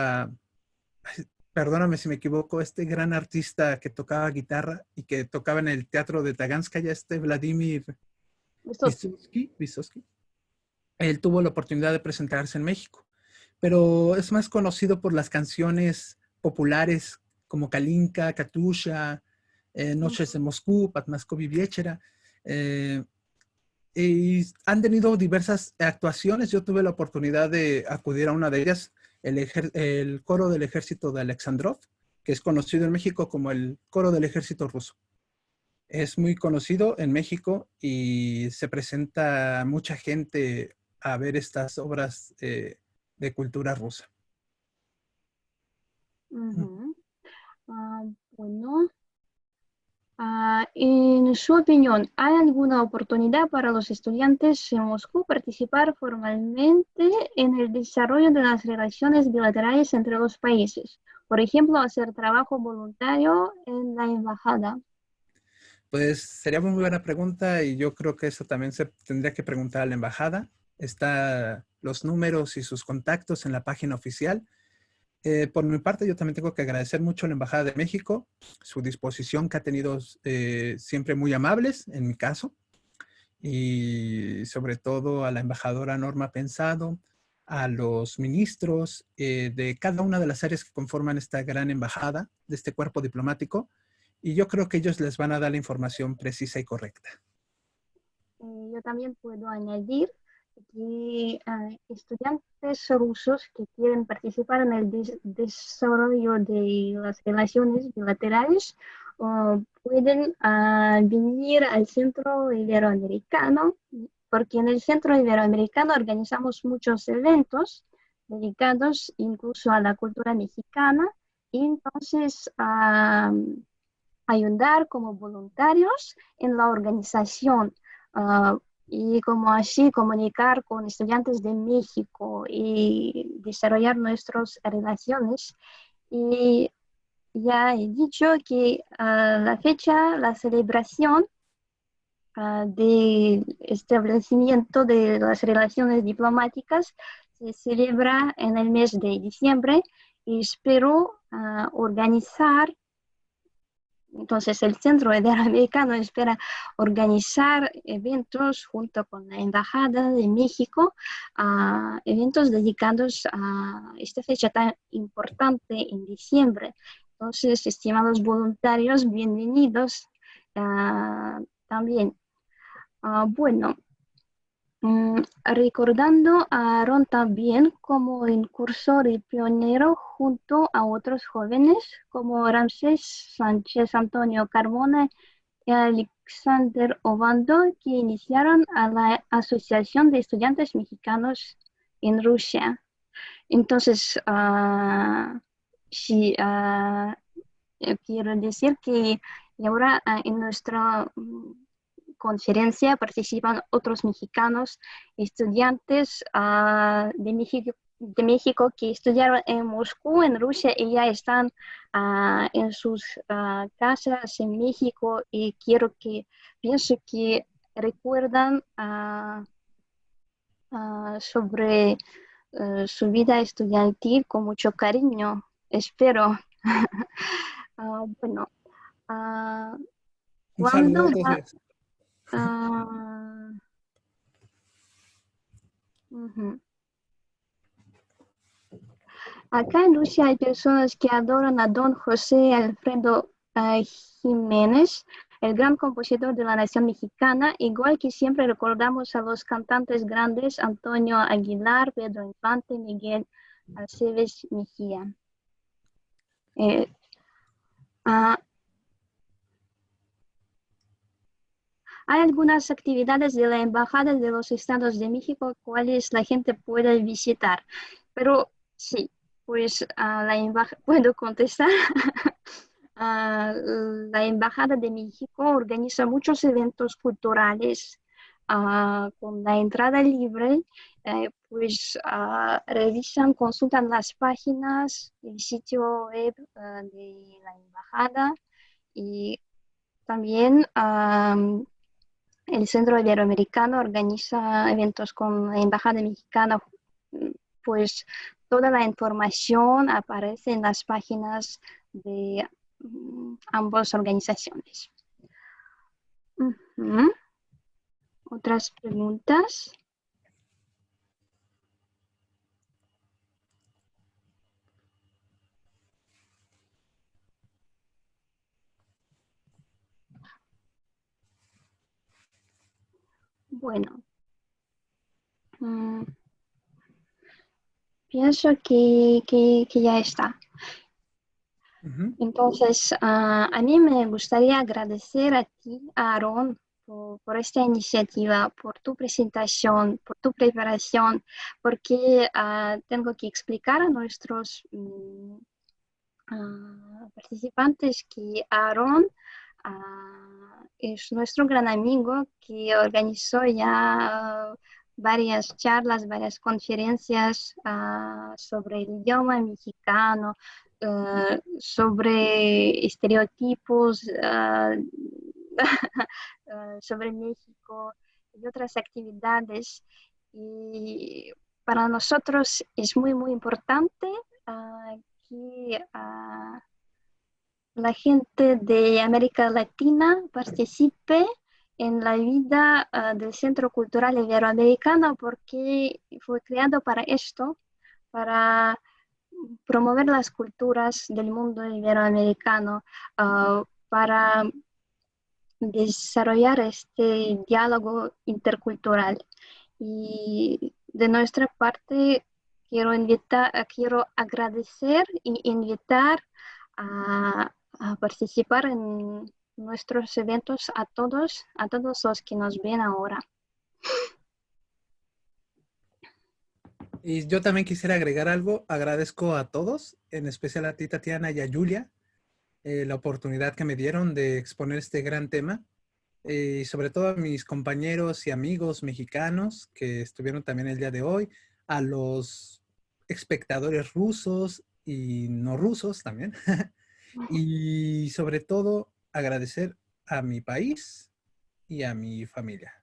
perdóname si me equivoco, este gran artista que tocaba guitarra y que tocaba en el teatro de Taganskaya, Vladimir Vysotsky. Él tuvo la oportunidad de presentarse en México, pero es más conocido por las canciones populares como Kalinka, Katusha, Noches de Moscú, Patmaskovy Viechera, y han tenido diversas actuaciones. Yo tuve la oportunidad de acudir a una de ellas, el coro del ejército de Alexandrov, que es conocido en México como el coro del ejército ruso. Es muy conocido en México y se presenta mucha gente a ver estas obras de cultura rusa. Ujú. Bueno, en su opinión, ¿hay alguna oportunidad para los estudiantes en Moscú participar formalmente en el desarrollo de las relaciones bilaterales entre los países? Por ejemplo, hacer trabajo voluntario en la embajada. Pues sería muy buena pregunta y yo creo que eso también se tendría que preguntar a la embajada. Está los números y sus contactos en la página oficial. Por mi parte, yo también tengo que agradecer mucho a la Embajada de México, su disposición que ha tenido siempre muy amables, en mi caso, y sobre todo a la embajadora Norma Pensado, a los ministros de cada una de las áreas que conforman esta gran embajada, de este cuerpo diplomático, y yo creo que ellos les van a dar la información precisa y correcta. Yo también puedo añadir que estudiantes rusos que quieren participar en el desarrollo de las relaciones bilaterales pueden venir al Centro Iberoamericano, porque en el Centro Iberoamericano organizamos muchos eventos dedicados incluso a la cultura mexicana, y entonces ayudar como voluntarios en la organización, uh, y como así comunicar con estudiantes de México y desarrollar nuestras relaciones. Y ya he dicho que la fecha, la celebración del establecimiento de las relaciones diplomáticas se celebra en el mes de diciembre, y espero organizar. Entonces, el Centro Iberoamericano espera organizar eventos junto con la Embajada de México, eventos dedicados a esta fecha tan importante en diciembre. Entonces, estimados voluntarios, bienvenidos también. Bueno, recordando a Aaron también como incursor y pionero junto a otros jóvenes como Ramsés Sánchez, Antonio Carmona y Alexander Ovando, que iniciaron a la Asociación de Estudiantes Mexicanos en Rusia. Entonces, sí, quiero decir que ahora en nuestra conferencia participan otros mexicanos, estudiantes de México que estudiaron en Moscú, en Rusia, y ya están en sus casas en México, y pienso que recuerdan sobre su vida estudiantil con mucho cariño, espero. Bueno, Un saludo ¿cuándo a todos va? ellos. Ujú. Acá en Rusia hay personas que adoran a don José Alfredo Jiménez, el gran compositor de la nación mexicana, igual que siempre recordamos a los cantantes grandes Antonio Aguilar, Pedro Infante, Miguel Aceves Mejía. Eh, ah, Hay algunas actividades de la Embajada de los Estados de México cuales la gente puede visitar, pero sí, pues puedo contestar. La Embajada de México organiza muchos eventos culturales con la entrada libre. Pues revisan, consultan las páginas, el sitio web de la Embajada, y también el Centro Iberoamericano organiza eventos con la Embajada Mexicana. Pues toda la información aparece en las páginas de ambas organizaciones. ¿Otras preguntas? Bueno, pienso que ya está. Ujú. Entonces, a mí me gustaría agradecer a ti, a Aaron, por esta iniciativa, por tu presentación, por tu preparación, porque tengo que explicar a nuestros participantes que Aaron es nuestro gran amigo que organizó ya varias charlas, varias conferencias sobre el idioma mexicano, sobre estereotipos, sobre México y otras actividades. Y para nosotros es muy, muy importante que la gente de América Latina participe en la vida del Centro Cultural Iberoamericano porque fue creado para esto, para promover las culturas del mundo iberoamericano, para desarrollar este diálogo intercultural. Y de nuestra parte, quiero agradecer y invitar a participar en nuestros eventos a todos los que nos ven ahora. Y yo también quisiera agregar algo. Agradezco a todos, en especial a ti, Tatiana, y a Julia, la oportunidad que me dieron de exponer este gran tema. Y sobre todo a mis compañeros y amigos mexicanos que estuvieron también el día de hoy, a los espectadores rusos y no rusos también. Y sobre todo agradecer a mi país y a mi familia.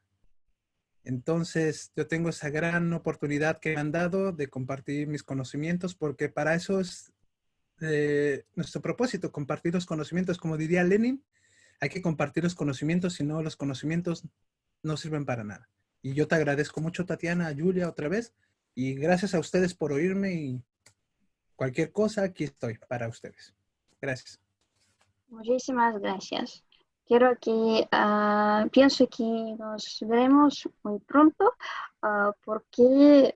Entonces, yo tengo esa gran oportunidad que me han dado de compartir mis conocimientos, porque para eso es nuestro propósito, compartir los conocimientos. Como diría Lenin, hay que compartir los conocimientos, si no, los conocimientos no sirven para nada. Y yo te agradezco mucho, Tatiana, Julia, otra vez, y gracias a ustedes por oírme y cualquier cosa, aquí estoy para ustedes. Gracias. Muchísimas gracias. Pienso que nos veremos muy pronto porque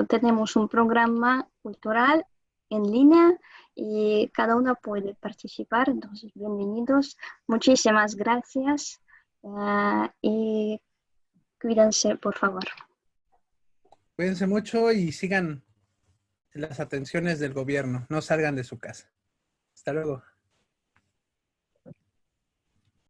tenemos un programa cultural en línea y cada uno puede participar. Entonces, bienvenidos. Muchísimas gracias y cuídense, por favor. Cuídense mucho y sigan las atenciones del gobierno. No salgan de su casa. Hasta luego.